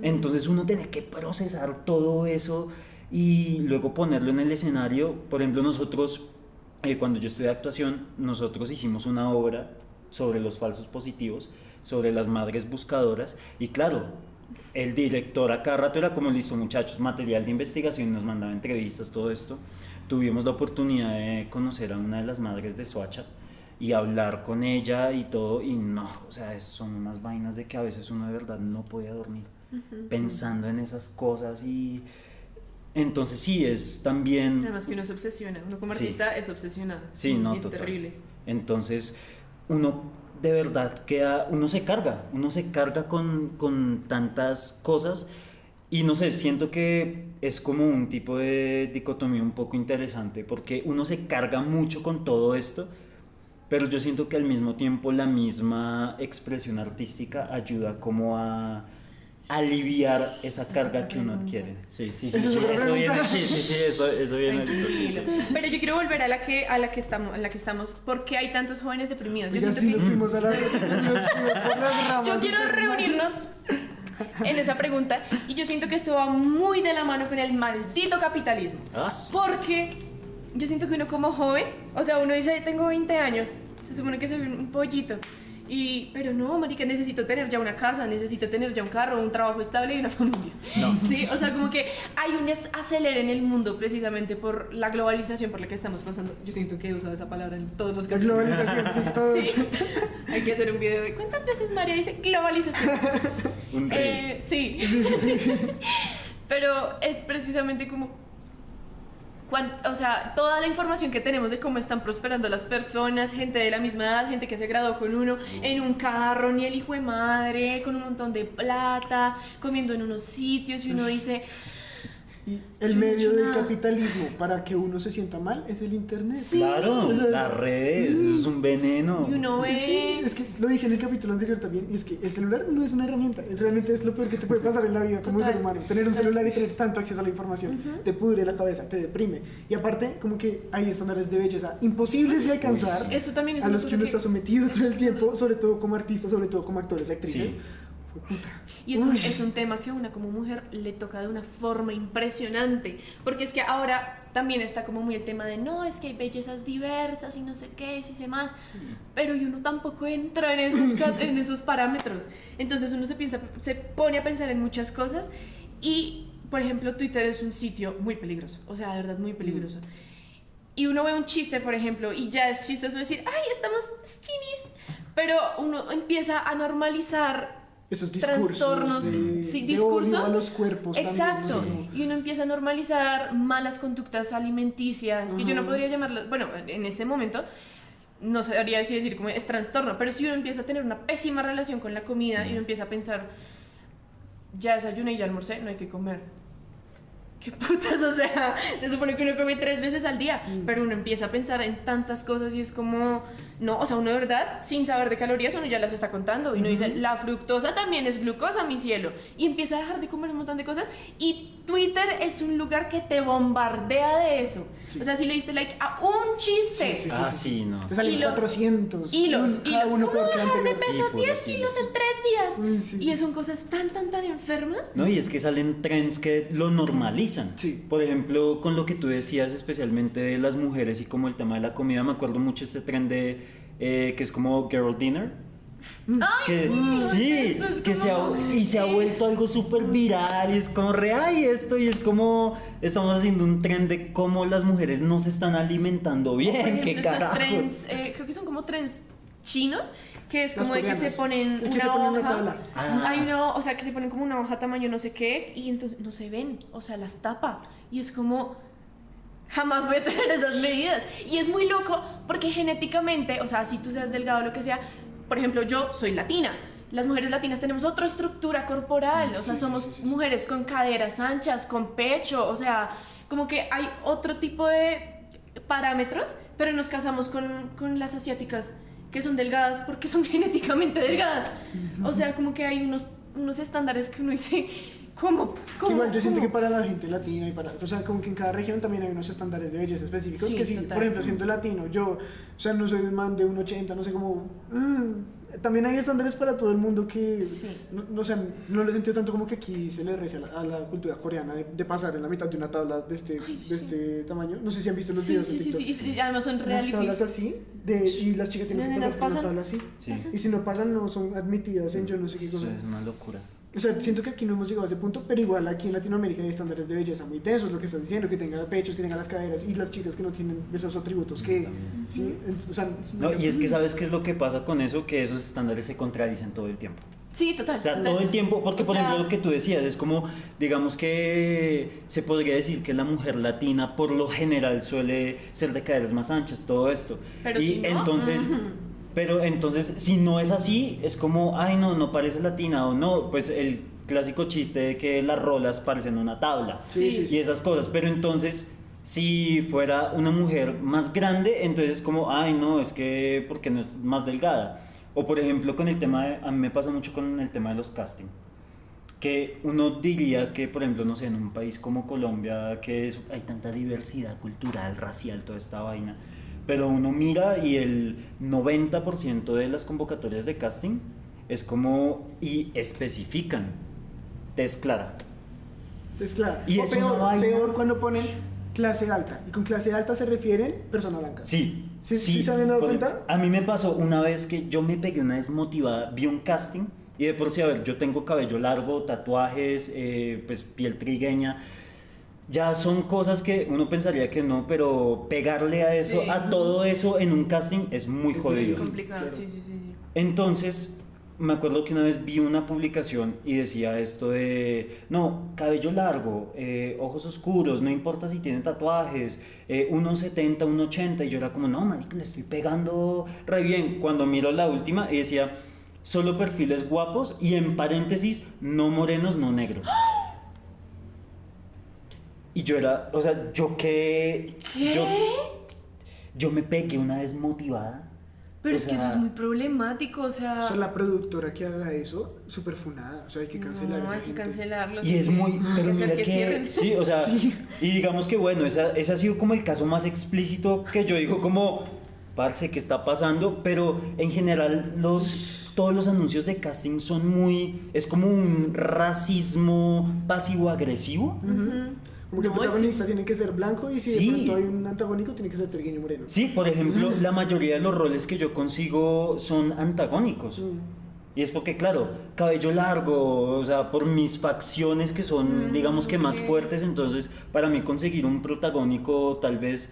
Speaker 3: Entonces uno tiene que procesar todo eso y luego ponerlo en el escenario. Por ejemplo, nosotros, cuando yo estudié actuación, nosotros hicimos una obra sobre los falsos positivos, sobre las madres buscadoras, y claro, el director a cada rato era como, listo muchachos, material de investigación, nos mandaba entrevistas, todo esto. Tuvimos la oportunidad de conocer a una de las madres de Soacha y hablar con ella y todo, y no, o sea, son unas vainas de que a veces uno de verdad no podía dormir pensando en esas cosas. Y entonces sí, es también...
Speaker 2: Además que uno se obsesiona, uno como
Speaker 3: Sí.
Speaker 2: artista es obsesionado.
Speaker 3: Sí, no,
Speaker 2: y es
Speaker 3: total.
Speaker 2: terrible.
Speaker 3: Entonces, uno de verdad uno se carga con tantas cosas, y no sé, siento que es como un tipo de dicotomía un poco interesante, porque uno se carga mucho con todo esto, pero yo siento que al mismo tiempo la misma expresión artística ayuda como a aliviar esa
Speaker 2: Esa es
Speaker 3: carga
Speaker 2: otra
Speaker 3: que uno
Speaker 2: pregunta.
Speaker 3: adquiere. Sí,
Speaker 1: Esa es otra
Speaker 3: eso viene,
Speaker 1: pregunta.
Speaker 3: eso viene ahorita, sí, sí,
Speaker 2: Tranquilo.
Speaker 3: sí.
Speaker 2: Pero yo quiero volver a la que estamos. ¿Por qué hay tantos jóvenes deprimidos? Yo
Speaker 1: Ya
Speaker 2: siento
Speaker 1: sí
Speaker 2: que
Speaker 1: nos fuimos a la... nos fuimos por las ramas.
Speaker 2: yo quiero reunirnos en esa pregunta y yo siento que esto va muy de la mano con el maldito capitalismo.
Speaker 3: Ah, sí.
Speaker 2: Porque yo siento que uno como joven, o sea, uno dice, tengo 20 años, se supone que soy un pollito. Pero no, marica, necesito tener ya una casa, necesito tener ya un carro, un trabajo estable y una familia.
Speaker 3: No.
Speaker 2: Sí, o sea, como que hay un acelere en el mundo precisamente por la globalización por la que estamos pasando. Yo siento que he usado esa palabra en todos los
Speaker 1: La
Speaker 2: capítulos.
Speaker 1: globalización, sí, todos.
Speaker 2: Sí. Hay que hacer un video de ¿cuántas veces María dice globalización?
Speaker 3: Un rey.
Speaker 2: Sí. Pero es precisamente como o sea, toda la información que tenemos de cómo están prosperando las personas, gente de la misma edad, gente que se graduó con uno en un carro, ni el hijo de madre, con un montón de plata, comiendo en unos sitios, y uno dice,
Speaker 1: Y el
Speaker 2: Yo no he
Speaker 1: medio
Speaker 2: hecho
Speaker 1: del
Speaker 2: nada.
Speaker 1: capitalismo para que uno se sienta mal es el internet.
Speaker 2: Sí.
Speaker 3: Claro,
Speaker 1: O sea,
Speaker 3: las redes, eso es un veneno.
Speaker 2: y uno
Speaker 1: Sí,
Speaker 2: ve...
Speaker 1: es que lo dije en el capítulo anterior también, y es que el celular no es una herramienta, realmente es lo peor que te puede pasar en la vida como
Speaker 2: Total.
Speaker 1: ser humano. Tener un celular y tener tanto acceso a la información te pudre la cabeza, te deprime. Y aparte, como que hay estándares de belleza imposibles de alcanzar,
Speaker 2: Eso también es
Speaker 1: a
Speaker 2: una
Speaker 1: los
Speaker 2: cosa
Speaker 1: que uno
Speaker 2: que-
Speaker 1: está sometido todo el tiempo, sobre todo como artista, sobre todo como actores y actrices.
Speaker 3: Sí.
Speaker 1: Fue puta.
Speaker 2: Y
Speaker 1: Uy.
Speaker 2: es un tema que a una como mujer le toca de una forma impresionante, porque es que ahora también está como muy el tema de no, es que hay bellezas diversas y no sé qué, si sé más, pero y uno tampoco entra en en esos parámetros. Entonces uno se pone a pensar en muchas cosas y, por ejemplo, Twitter es un sitio muy peligroso, o sea, de verdad muy peligroso. y uno ve un chiste, por ejemplo, y ya es chistoso decir, ay, estamos skinnies, pero uno empieza a normalizar
Speaker 1: esos discursos
Speaker 2: trastornos,
Speaker 1: de
Speaker 2: discursos
Speaker 1: odio a los cuerpos.
Speaker 2: exacto,
Speaker 1: también, ¿no?
Speaker 2: y uno empieza a normalizar malas conductas alimenticias, que yo no
Speaker 1: Ajá.
Speaker 2: podría llamarlas, bueno, en este momento no sabría si decir como es trastorno, pero si uno empieza a tener una pésima relación con la comida y uno empieza a pensar, ya desayuné y ya almorcé, no hay que comer. ¿Qué putas? O sea, se supone que uno come 3 veces al día, pero uno empieza a pensar en tantas cosas y es como, no, o sea, uno de verdad, sin saber de calorías, uno ya las está contando y uno dice, la fructosa también es glucosa, mi cielo, y empieza a dejar de comer un montón de cosas y Twitter es un lugar que te bombardea de eso.
Speaker 1: Sí.
Speaker 2: O sea, si le diste like a un chiste,
Speaker 3: Sí, no.
Speaker 1: Te salen 400.
Speaker 2: hilos,
Speaker 1: cada uno
Speaker 2: ¿cómo
Speaker 1: peor que
Speaker 2: bajar de
Speaker 1: anterior.
Speaker 2: peso
Speaker 3: Sí,
Speaker 2: 10
Speaker 3: puros
Speaker 2: kilos
Speaker 3: hilos.
Speaker 2: en 3 días?
Speaker 1: Uy, sí.
Speaker 2: Y son cosas tan enfermas.
Speaker 3: No, y es que salen trends que lo normalizan.
Speaker 1: Sí.
Speaker 3: Por ejemplo, con lo que tú decías, especialmente de las mujeres y como el tema de la comida, me acuerdo mucho este trend de que es como girl dinner.
Speaker 2: Ay,
Speaker 3: Que, sí,
Speaker 2: esto es
Speaker 3: que
Speaker 2: como-
Speaker 3: se ha vuelto algo súper viral y es como ay esto y es como estamos haciendo un trend de cómo las mujeres no se están alimentando
Speaker 2: Por
Speaker 3: bien,
Speaker 2: ejemplo,
Speaker 3: qué
Speaker 2: estos
Speaker 3: carajos.
Speaker 2: trends, creo que son como trends chinos, que es
Speaker 1: Las
Speaker 2: como de que se
Speaker 1: coreanas.
Speaker 2: ponen
Speaker 1: Es que
Speaker 2: una
Speaker 1: se ponen
Speaker 2: hoja.
Speaker 1: una tabla.
Speaker 3: Ah.
Speaker 2: Hay una, o sea, que se ponen como una hoja tamaño no sé qué y entonces no se ven, o sea, las tapa y es como jamás voy a tener esas medidas y es muy loco porque genéticamente, o sea, si tú seas delgado o lo que sea, por ejemplo, yo soy latina. Las mujeres latinas tenemos otra estructura corporal, o sea, somos mujeres con caderas anchas, con pecho, o sea, como que hay otro tipo de parámetros, pero nos casamos con las asiáticas que son delgadas porque son genéticamente delgadas. O sea, como que hay unos estándares que uno dice, ¿cómo?
Speaker 1: Que igual yo siento
Speaker 2: ¿Cómo?
Speaker 1: que para la gente latina y para, o sea, como que en cada región también hay unos estándares de belleza específicos
Speaker 2: Sí,
Speaker 1: que sí,
Speaker 2: total.
Speaker 1: por ejemplo, siendo latino, yo, o sea, no soy un man de 1,80, no sé cómo, también hay estándares para todo el mundo que,
Speaker 2: Sí.
Speaker 1: no, o sea, no lo he sentido tanto como que aquí se le reza a la cultura coreana de pasar en la mitad de una tabla de este tamaño, no sé si han visto los
Speaker 2: Sí,
Speaker 1: videos
Speaker 2: sí,
Speaker 1: de
Speaker 2: sí,
Speaker 1: TikTok.
Speaker 2: sí, y además son
Speaker 1: Unas tablas
Speaker 2: realities.
Speaker 1: así, y las chicas tienen que
Speaker 2: Las
Speaker 1: pasar por una
Speaker 2: pasan.
Speaker 1: tabla así,
Speaker 3: Sí,
Speaker 2: Pasan.
Speaker 1: y si no pasan no son admitidas en yo no sé qué
Speaker 3: eso
Speaker 1: cosa.
Speaker 3: es una locura.
Speaker 1: O sea, siento que aquí no hemos llegado a ese punto, pero igual aquí en Latinoamérica hay estándares de belleza muy tensos, lo que estás diciendo, que tenga pechos, que tenga las caderas, y las chicas que no tienen esos atributos que,
Speaker 3: También.
Speaker 1: sí, o sea,
Speaker 3: No, y es que sabes qué es lo que pasa con eso, que esos estándares se contradicen todo el tiempo.
Speaker 2: Sí, total.
Speaker 3: O sea,
Speaker 2: total.
Speaker 3: todo el tiempo, porque
Speaker 2: O
Speaker 3: por
Speaker 2: sea,
Speaker 3: ejemplo lo que tú decías, es como, digamos que se podría decir que la mujer latina por lo general suele ser de caderas más anchas, todo esto.
Speaker 2: Pero
Speaker 3: y
Speaker 2: si no,
Speaker 3: entonces,
Speaker 2: ujú.
Speaker 3: pero entonces, si no es así, es como, ay no, no parece latina o no, pues el clásico chiste de que las rolas parecen una tabla
Speaker 1: Sí, sí, sí.
Speaker 3: y esas cosas, pero entonces... Si fuera una mujer más grande, entonces es como, ay no, es que porque no es más delgada. O por ejemplo con el tema a mí me pasa mucho con el tema de los castings. Que uno diría que, por ejemplo, no sé, en un país como Colombia, que hay tanta diversidad cultural, racial, toda esta vaina, pero uno mira y el 90% de las convocatorias de casting es como, y especifican, tez clara.
Speaker 1: Entonces, claro,
Speaker 3: Y
Speaker 1: o
Speaker 3: es una
Speaker 1: peor,
Speaker 3: vaina.
Speaker 1: peor cuando ponen clase alta, y con clase alta se refieren persona blanca.
Speaker 3: Sí,
Speaker 1: ¿Sí se habían dado
Speaker 3: Por-
Speaker 1: cuenta?
Speaker 3: A mí me pasó una vez que yo me pegué una desmotivada, vi un casting y de por sí, a ver, yo tengo cabello largo, tatuajes, pues piel trigueña. Ya son cosas que uno pensaría que no, pero pegarle a eso,
Speaker 2: Sí.
Speaker 3: a todo eso en un casting es muy
Speaker 1: Es
Speaker 3: jodido.
Speaker 2: Es
Speaker 1: difícil.
Speaker 2: complicado,
Speaker 1: claro.
Speaker 2: sí, sí, sí, sí.
Speaker 3: Entonces, me acuerdo que una vez vi una publicación y decía esto de, no, cabello largo, ojos oscuros, no importa si tiene tatuajes, 1,70, 1,80, y yo era como, no, marica, le estoy pegando re bien. Cuando miro la última y decía, solo perfiles guapos y en paréntesis, no morenos, no negros. Y yo era, o sea, yo que... Yo me pegué una desmotivada.
Speaker 2: Pero
Speaker 3: O
Speaker 2: es que eso
Speaker 3: sea,
Speaker 2: es muy problemático, o sea...
Speaker 1: O sea, la productora que haga eso, súper funada, o sea, hay que cancelar a
Speaker 2: no,
Speaker 1: esa
Speaker 2: hay que
Speaker 1: gente.
Speaker 2: cancelarlo.
Speaker 3: Y es muy, pero
Speaker 2: Hay que
Speaker 3: mira
Speaker 2: hacer
Speaker 3: que,
Speaker 2: cierren.
Speaker 3: sí, o sea,
Speaker 1: Sí.
Speaker 3: y digamos que bueno, ese ha sido como el caso más explícito que yo digo como, parce, ¿qué está pasando? Pero en general todos los anuncios de casting son muy, es como un racismo pasivo-agresivo.
Speaker 1: Ujú. Como que el
Speaker 2: No, es que-
Speaker 1: protagonista tiene que ser blanco y si
Speaker 3: Sí.
Speaker 1: de pronto hay un antagónico tiene que ser trigueño moreno.
Speaker 3: Sí, por ejemplo, la mayoría de los roles que yo consigo son antagónicos.
Speaker 1: Mm.
Speaker 3: Y es porque, claro, cabello largo, o sea, por mis facciones que son, digamos que más
Speaker 2: ok.
Speaker 3: fuertes, entonces para mí conseguir un protagónico tal vez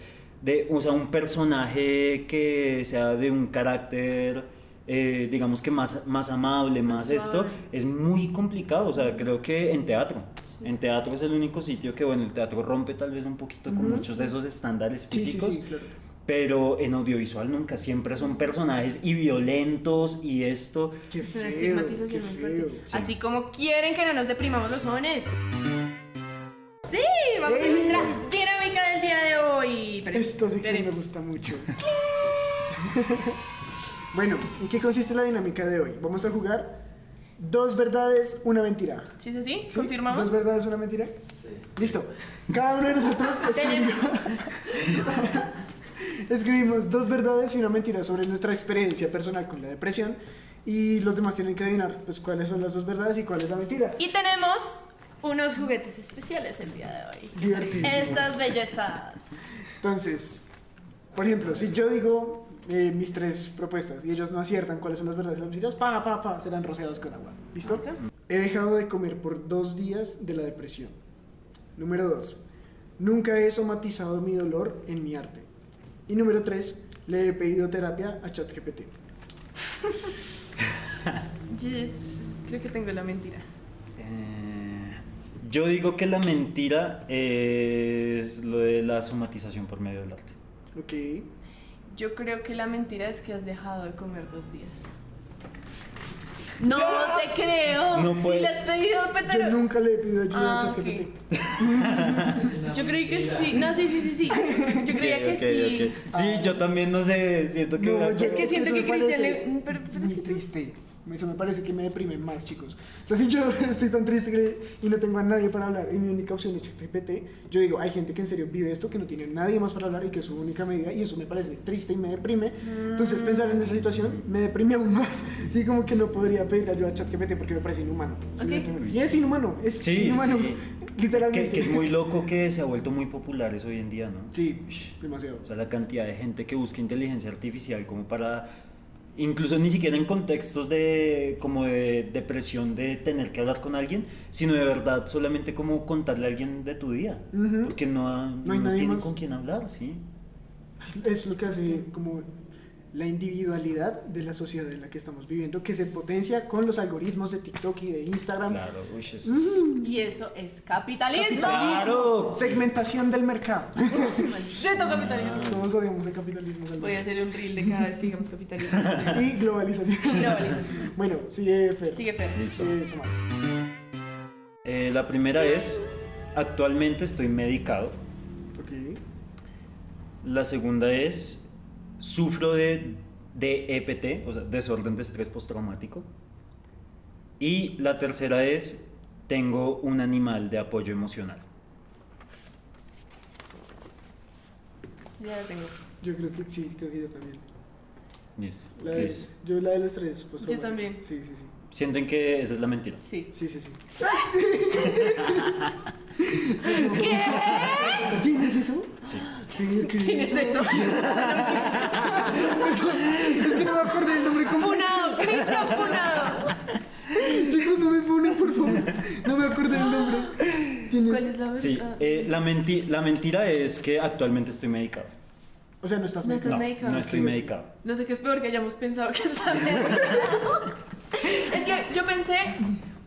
Speaker 3: o sea, un personaje que sea de un carácter, digamos que más amable, más
Speaker 2: Suave.
Speaker 3: esto, es muy complicado. O sea, creo que en teatro. En teatro es el único sitio que, bueno, el teatro rompe tal vez un poquito con muchos de esos estándares
Speaker 1: Sí, sí,
Speaker 3: físicos.
Speaker 1: sí, claro.
Speaker 3: Pero en audiovisual nunca, siempre son personajes y violentos y esto.
Speaker 1: Qué
Speaker 2: Es una
Speaker 1: feo,
Speaker 2: estigmatización
Speaker 1: qué
Speaker 2: muy fuerte.
Speaker 1: feo.
Speaker 3: Sí.
Speaker 2: Así como quieren que no nos deprimamos los jóvenes. Sí, vamos a
Speaker 1: ¡Ey!
Speaker 2: nuestra dinámica del día de hoy.
Speaker 1: Esta sección me
Speaker 2: Esperen.
Speaker 1: gusta mucho. Bueno, ¿en qué consiste la dinámica de hoy? Vamos a jugar 2 verdades, una mentira.
Speaker 2: ¿Sí es así?
Speaker 1: ¿Sí?
Speaker 2: ¿Confirmamos?
Speaker 1: 2 verdades, una mentira. Sí. Listo. Cada uno de nosotros escribimos 2 verdades y una mentira sobre nuestra experiencia personal con la depresión y los demás tienen que adivinar pues, cuáles son las 2 verdades y cuál es la mentira.
Speaker 2: Y tenemos unos juguetes especiales el día de hoy.
Speaker 1: Divertidísimos.
Speaker 2: Estas bellezas.
Speaker 1: Entonces, por ejemplo, si yo digo mis 3 propuestas y ellos no aciertan cuáles son las verdades y las mentiras, serán rociados con agua. ¿Listo?
Speaker 2: ¿Listo?
Speaker 1: He dejado de comer por 2 días de la depresión. Número 2. Nunca he somatizado mi dolor en mi arte. Y número 3. Le he pedido terapia a ChatGPT.
Speaker 2: Creo que tengo la mentira.
Speaker 3: Yo digo que la mentira es lo de la somatización por medio del arte.
Speaker 1: Ok.
Speaker 2: Yo creo que la mentira es que has dejado de comer 2 días. No te creo.
Speaker 3: No
Speaker 2: Si
Speaker 3: puede.
Speaker 2: le has pedido
Speaker 1: Yo
Speaker 2: petero.
Speaker 1: nunca le he pedido ayuda a
Speaker 2: Ah,
Speaker 1: ChatGPT.
Speaker 2: Yo creí que sí. No, sí. Yo creía que
Speaker 3: Ok,
Speaker 2: sí.
Speaker 3: ok. Sí, yo también no sé, siento que...
Speaker 1: No,
Speaker 2: Es que siento
Speaker 1: eso
Speaker 2: que
Speaker 1: me parece
Speaker 2: Cristian le- pero es
Speaker 1: muy
Speaker 2: que tú-
Speaker 1: triste. Eso me parece que me deprime más, chicos. O sea, si yo estoy tan triste y no tengo a nadie para hablar y mi única opción es ChatGPT, yo digo, hay gente que en serio vive esto, que no tiene nadie más para hablar y que es su única medida y eso me parece triste y me deprime. Entonces pensar en esa situación me deprime aún más. Sí, como que no podría pedirle ayuda a ChatGPT porque me parece inhumano.
Speaker 2: Ok.
Speaker 1: Y es inhumano, es
Speaker 3: Sí,
Speaker 1: inhumano,
Speaker 3: sí.
Speaker 1: literalmente.
Speaker 3: Que es muy loco que se ha vuelto muy popular eso hoy en día, ¿no?
Speaker 1: Sí, demasiado.
Speaker 3: O sea, la cantidad de gente que busca inteligencia artificial como para, incluso ni siquiera en contextos de como de depresión de tener que hablar con alguien, sino de verdad solamente como contarle a alguien de tu día,
Speaker 1: Ujú.
Speaker 3: porque no
Speaker 1: hay nadie
Speaker 3: tiene
Speaker 1: más.
Speaker 3: con quién hablar, sí.
Speaker 1: Es lo que hace como la individualidad de la sociedad en la que estamos viviendo, que se potencia con los algoritmos de TikTok y de Instagram.
Speaker 3: Claro, uy, eso es...
Speaker 2: Y eso es capitalismo.
Speaker 3: ¡Claro!
Speaker 1: Segmentación del mercado.
Speaker 2: Maldito capitalismo.
Speaker 1: Todos odiamos el capitalismo.
Speaker 2: Voy a hacer un reel de cada vez que digamos capitalismo.
Speaker 1: Y globalización.
Speaker 2: Globalización.
Speaker 1: Bueno, sigue Fer.
Speaker 2: Sigue Fer.
Speaker 3: Listo.
Speaker 1: Tomás.
Speaker 3: La primera es, actualmente estoy medicado.
Speaker 1: Ok.
Speaker 3: La segunda es, sufro de DEPT, o sea, desorden de estrés postraumático. Y la tercera es, tengo un animal de apoyo emocional.
Speaker 2: Ya lo tengo.
Speaker 1: Yo creo que sí, creo que yo también.
Speaker 3: Listo.
Speaker 1: La de,
Speaker 3: Listo.
Speaker 1: yo la del estrés postraumático.
Speaker 2: Yo también.
Speaker 1: Sí, sí, sí.
Speaker 3: Sienten que esa es la mentira.
Speaker 2: Sí.
Speaker 1: Sí, sí, sí.
Speaker 2: ¿Qué?
Speaker 1: ¿Tienes eso?
Speaker 3: Sí.
Speaker 1: ¿Qué?
Speaker 2: ¿Tienes eso?
Speaker 1: Es que no me acordé del nombre completo.
Speaker 2: Funado, Cristian Funado.
Speaker 1: Chicos, no me funen, por favor. No me acordé del nombre. ¿Tienes?
Speaker 2: ¿Cuál es la verdad?
Speaker 3: Sí, la mentira es que actualmente estoy medicado.
Speaker 1: O sea, no estás
Speaker 2: No estás
Speaker 3: No,
Speaker 2: medicado.
Speaker 3: no estoy
Speaker 1: Ok.
Speaker 3: medicado.
Speaker 2: No sé qué es peor que hayamos pensado que estás medicado. Es que yo pensé,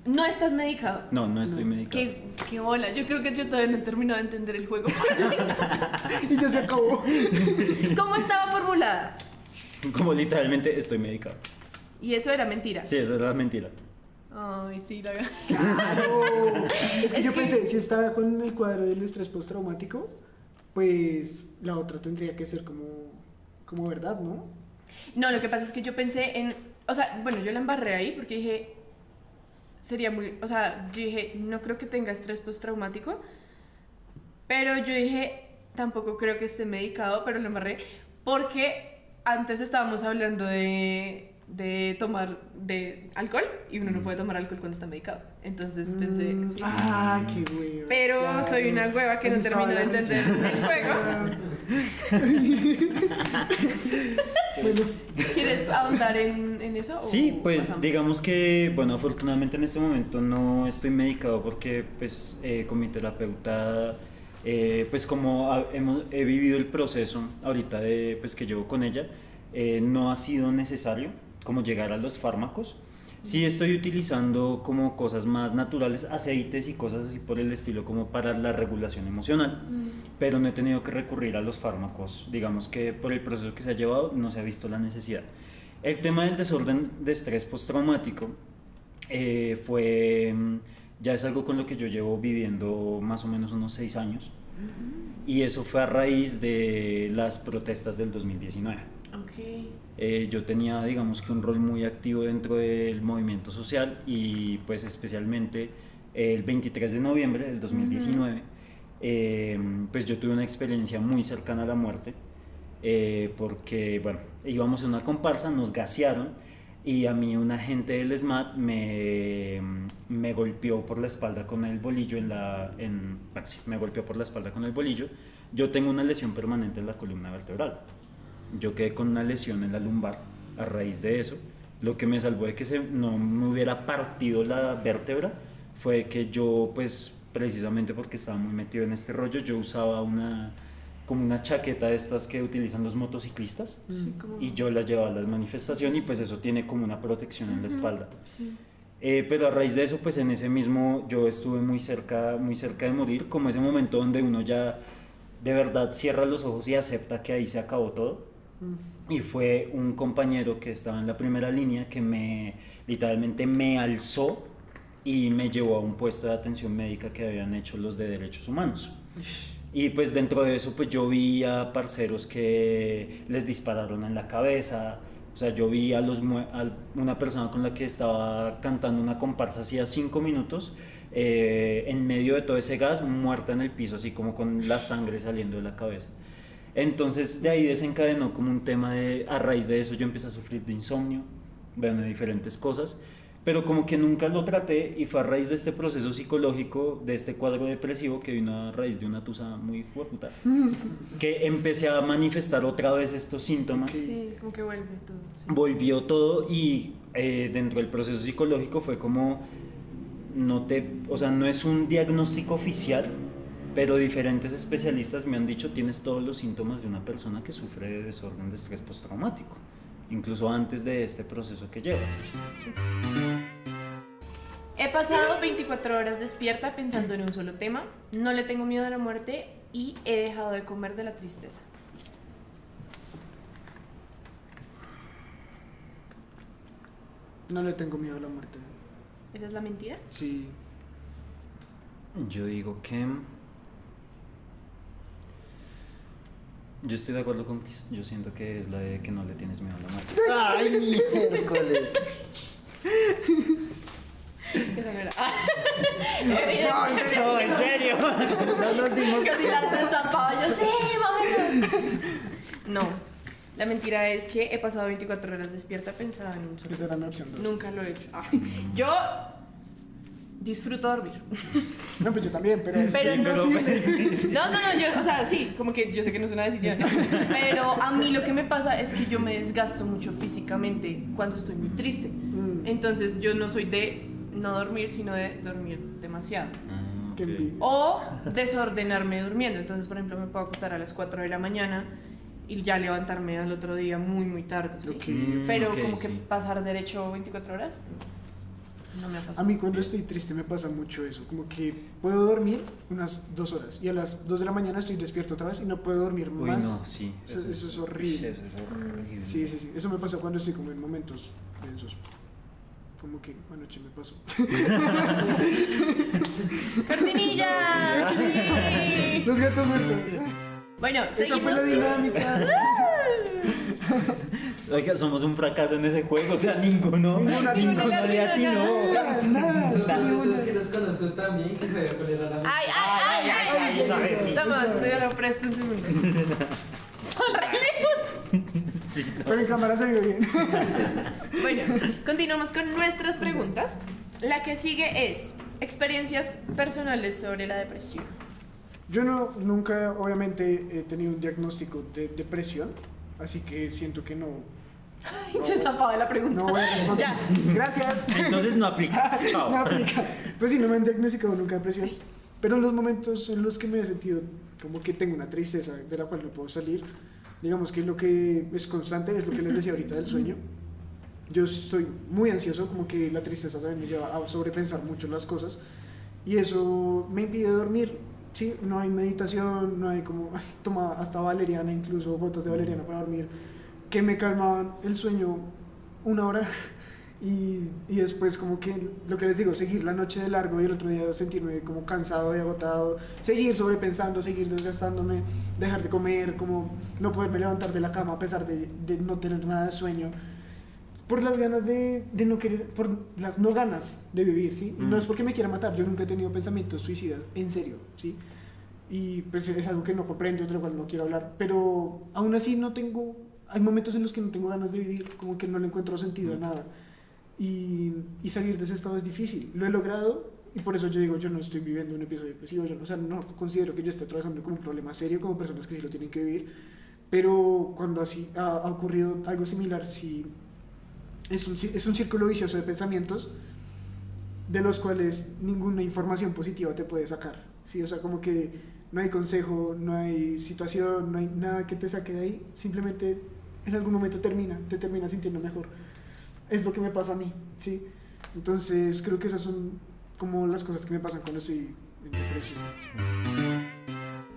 Speaker 2: no estás medicado.
Speaker 3: No, no estoy medicado.
Speaker 2: Qué bola. Yo creo que yo todavía no he terminado de entender el juego.
Speaker 1: Y ya se acabó.
Speaker 2: ¿Cómo estaba formulada?
Speaker 3: Como literalmente estoy medicado.
Speaker 2: Y eso era mentira.
Speaker 3: Sí, esa es la mentira.
Speaker 2: Ay, sí, la
Speaker 1: Claro. Es que
Speaker 2: Es
Speaker 1: yo
Speaker 2: que-
Speaker 1: pensé, si está con el cuadro del estrés postraumático, pues la otra tendría que ser como verdad, ¿no?
Speaker 2: No, lo que pasa es que yo pensé en. O sea, bueno, yo la embarré ahí porque dije. Sería muy. O sea, yo dije, no creo que tenga estrés postraumático. Pero yo dije, tampoco creo que esté medicado, pero la embarré. Porque antes estábamos hablando de tomar de alcohol y uno no puede tomar alcohol cuando está medicado. Entonces pensé, sí.
Speaker 1: Ah, qué hueva.
Speaker 2: Pero
Speaker 1: Claro.
Speaker 2: soy una hueva que no
Speaker 1: Ahí estaba
Speaker 2: termino de
Speaker 1: la
Speaker 2: entender
Speaker 1: razón.
Speaker 2: el juego.
Speaker 1: Bueno,
Speaker 2: ¿Quieres ahondar en eso? o
Speaker 3: Sí, pues
Speaker 2: pasamos?
Speaker 3: digamos que, bueno, afortunadamente en este momento no estoy medicado porque pues con mi terapeuta pues como he vivido el proceso ahorita pues que llevo con ella, no ha sido necesario como llegar a los fármacos. Sí estoy utilizando como cosas más naturales, aceites y cosas así por el estilo como para la regulación emocional, pero no he tenido que recurrir a los fármacos. Digamos que por el proceso que se ha llevado no se ha visto la necesidad. El tema del desorden de estrés postraumático ya es algo con lo que yo llevo viviendo más o menos unos 6 años, y eso fue a raíz de las protestas del 2019. Yo tenía, digamos que un rol muy activo dentro del movimiento social, y pues especialmente el 23 de noviembre del 2019, pues yo tuve una experiencia muy cercana a la muerte, porque bueno, íbamos en una comparsa, nos gasearon, y a mí un agente del SMAT me golpeó por la espalda con el bolillo me golpeó por la espalda con el bolillo. Yo tengo una lesión permanente en la columna vertebral. Yo quedé con una lesión en la lumbar a raíz de eso. Lo que me salvó de que no me hubiera partido la vértebra fue que yo, pues precisamente porque estaba muy metido en este rollo, yo usaba como una chaqueta de estas que utilizan los motociclistas, y yo las llevaba a la manifestación, y pues eso tiene como una protección en la espalda.
Speaker 2: Sí.
Speaker 3: Pero a raíz de eso, pues en ese mismo, yo estuve muy cerca de morir, como ese momento donde uno ya de verdad cierra los ojos y acepta que ahí se acabó todo. Y fue un compañero que estaba en la primera línea que literalmente me alzó y me llevó a un puesto de atención médica que habían hecho los de derechos humanos. Y pues dentro de eso pues yo vi a parceros que les dispararon en la cabeza. O sea, yo vi a una persona con la que estaba cantando una comparsa hacía 5 minutos, en medio de todo ese gas, muerta en el piso, así como con la sangre saliendo de la cabeza. Entonces de ahí desencadenó como un tema a raíz de eso yo empecé a sufrir de insomnio, bueno, de diferentes cosas, pero como que nunca lo traté, y fue a raíz de este proceso psicológico, de este cuadro depresivo que vino a raíz de una tusa muy hueputa, que empecé a manifestar otra vez estos síntomas.
Speaker 2: Sí, como que vuelve todo. Sí.
Speaker 3: Volvió todo, y dentro del proceso psicológico fue como, o sea, no es un diagnóstico oficial, pero diferentes especialistas me han dicho, tienes todos los síntomas de una persona que sufre de desorden de estrés postraumático, incluso antes de este proceso que llevas.
Speaker 2: He pasado 24 horas despierta pensando en un solo tema, no le tengo miedo a la muerte y he dejado de comer de la tristeza.
Speaker 1: No le tengo miedo a la muerte.
Speaker 2: ¿Esa es la mentira?
Speaker 1: Sí.
Speaker 3: Yo digo que... Yo estoy de acuerdo con Cris. Yo siento que es la de que no le tienes miedo a la muerte.
Speaker 4: ¡Ay, miércoles!
Speaker 2: Esa no era.
Speaker 3: No, en serio.
Speaker 4: No nos dimos
Speaker 2: Casi las destapaba yo, sí, vámonos. No, la mentira es que he pasado 24 horas despierta pensando en un solo
Speaker 1: Esa era mi opción 2.
Speaker 2: Nunca lo he hecho. Yo disfruto dormir.
Speaker 1: No, pues yo también, pero es
Speaker 2: Pero
Speaker 1: imposible.
Speaker 2: No, yo, o sea, sí, como que yo sé que no es una decisión, pero a mí lo que me pasa es que yo me desgasto mucho físicamente cuando estoy muy triste. Entonces yo no soy de no dormir, sino de dormir demasiado.
Speaker 1: Qué envidia.
Speaker 2: O desordenarme durmiendo. Entonces, por ejemplo, me puedo acostar a las 4 de la mañana y ya levantarme al otro día muy, muy tarde. ¿Sí?
Speaker 1: Ok.
Speaker 2: Pero
Speaker 3: Ok,
Speaker 2: como
Speaker 3: sí.
Speaker 2: que pasar derecho 24 horas, no me ha pasado.
Speaker 1: A mí cuando estoy triste me pasa mucho eso, como que puedo dormir unas 2 horas y a las 2 de la mañana estoy despierto otra vez y no puedo dormir
Speaker 3: Uy,
Speaker 1: más.
Speaker 3: no, sí.
Speaker 1: Eso es horrible.
Speaker 3: Eso es horrible.
Speaker 1: Sí, sí, sí. Eso me pasa cuando estoy como en momentos densos. Como que anoche me pasó.
Speaker 2: ¡Cortinilla! Sí.
Speaker 1: Los gatos muertos.
Speaker 2: Bueno,
Speaker 1: Esa fue
Speaker 2: seguimos.
Speaker 1: la dinámica.
Speaker 3: Oiga, somos un fracaso en ese juego, o sea, ninguno
Speaker 1: Ninguna
Speaker 3: le atinó.
Speaker 1: Nada.
Speaker 4: Los minutos que los conozco también, que sabía cuál era la
Speaker 2: ¡Ay!
Speaker 3: una vez sí.
Speaker 2: Toma, te lo presto un segundo. Son re lejos.
Speaker 3: Sí, no.
Speaker 1: Pero en cámara se vio bien.
Speaker 2: Bueno, continuamos con nuestras preguntas. La que sigue es experiencias personales sobre la depresión.
Speaker 1: Yo nunca, obviamente, he tenido un diagnóstico de depresión, así que siento que no
Speaker 2: Se zafaba de la pregunta.
Speaker 1: No voy a responder.
Speaker 2: Ya.
Speaker 1: Gracias.
Speaker 3: Entonces no aplica. Chao.
Speaker 1: No aplica. Pues sí, no me han diagnosticado nunca depresión. Pero en los momentos en los que me he sentido como que tengo una tristeza de la cual no puedo salir, digamos que lo que es constante es lo que les decía ahorita del sueño. Yo soy muy ansioso, como que la tristeza también me lleva a sobrepensar mucho las cosas y eso me impide dormir. Sí, no hay meditación, no hay como toma hasta valeriana, incluso gotas de valeriana para dormir, que me calmaban el sueño una hora y después como que lo que les digo, seguir la noche de largo y el otro día sentirme como cansado y agotado, seguir sobrepensando, seguir desgastándome, dejar de comer, como no poderme levantar de la cama a pesar de no tener nada de sueño, por las ganas de no querer, por las no ganas de vivir, ¿sí? Y no es porque me quiera matar, yo nunca he tenido pensamientos suicidas, en serio, ¿sí? Y pues es algo que no comprendo, de lo cual no quiero hablar, pero aún así no tengo, hay momentos en los que no tengo ganas de vivir, como que no le encuentro sentido a nada. Y salir de ese estado es difícil. Lo he logrado y por eso yo digo, yo no estoy viviendo un episodio depresivo, yo no, o sea, no considero que yo esté atravesando como un problema serio, como personas que sí lo tienen que vivir, pero cuando así ha ocurrido algo similar, sí, es un círculo vicioso de pensamientos de los cuales ninguna información positiva te puede sacar, ¿sí? O sea, como que no hay consejo, no hay situación, no hay nada que te saque de ahí, simplemente en algún momento te terminas sintiendo mejor. Es lo que me pasa a mí, ¿sí? Entonces creo que esas son como las cosas que me pasan cuando estoy en depresión.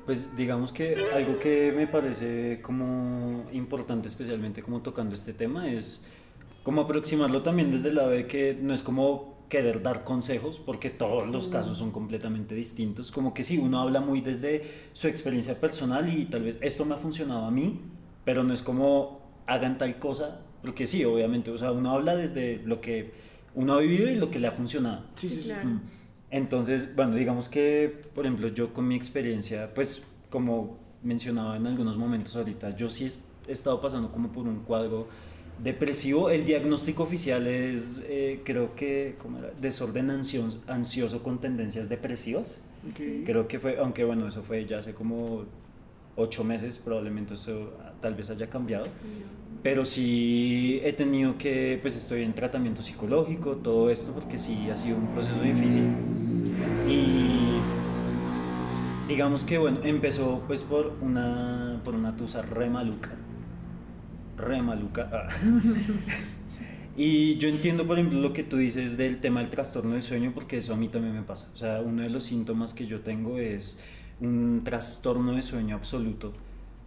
Speaker 3: Pues digamos que algo que me parece como importante, especialmente como tocando este tema, es como aproximarlo también desde el lado de que no es como querer dar consejos, porque todos los casos son completamente distintos, como que sí, uno habla muy desde su experiencia personal y tal vez esto me ha funcionado a mí, pero no es como hagan tal cosa, porque sí, obviamente, o sea, uno habla desde lo que uno ha vivido y lo que le ha funcionado.
Speaker 1: Sí, sí, sí.
Speaker 2: Claro.
Speaker 3: Entonces, bueno, digamos que, por ejemplo, yo con mi experiencia, pues como mencionaba en algunos momentos ahorita, yo sí he estado pasando como por un cuadro depresivo. El diagnóstico oficial es, creo que, ¿cómo era? Desorden ansioso con tendencias depresivas.
Speaker 1: Okay.
Speaker 3: Creo que fue, aunque bueno, eso fue ya hace como 8 meses, probablemente eso tal vez haya cambiado. Pero sí he tenido que, pues estoy en tratamiento psicológico, todo esto, porque sí ha sido un proceso difícil. Y digamos que, bueno, empezó pues por una tusa re maluca. Y yo entiendo, por ejemplo, lo que tú dices del tema del trastorno del sueño, porque eso a mí también me pasa. O sea, uno de los síntomas que yo tengo es un trastorno de sueño absoluto,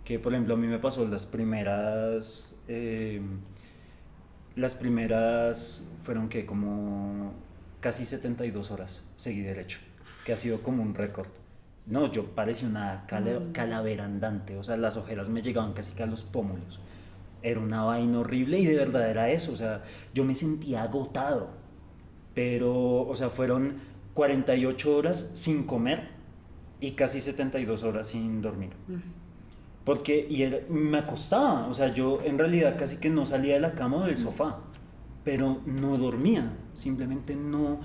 Speaker 3: que por ejemplo a mí me pasó las primeras fueron que como casi 72 horas seguí derecho, que ha sido como un récord. No, yo parecía una calavera andante, o sea, las ojeras me llegaban casi que a los pómulos. Era una vaina horrible y de verdad era eso, o sea, yo me sentía agotado, pero, o sea, fueron 48 horas sin comer y casi 72 horas sin dormir. Porque me acostaba, o sea, yo en realidad casi que no salía de la cama o del sofá, pero no dormía, simplemente no,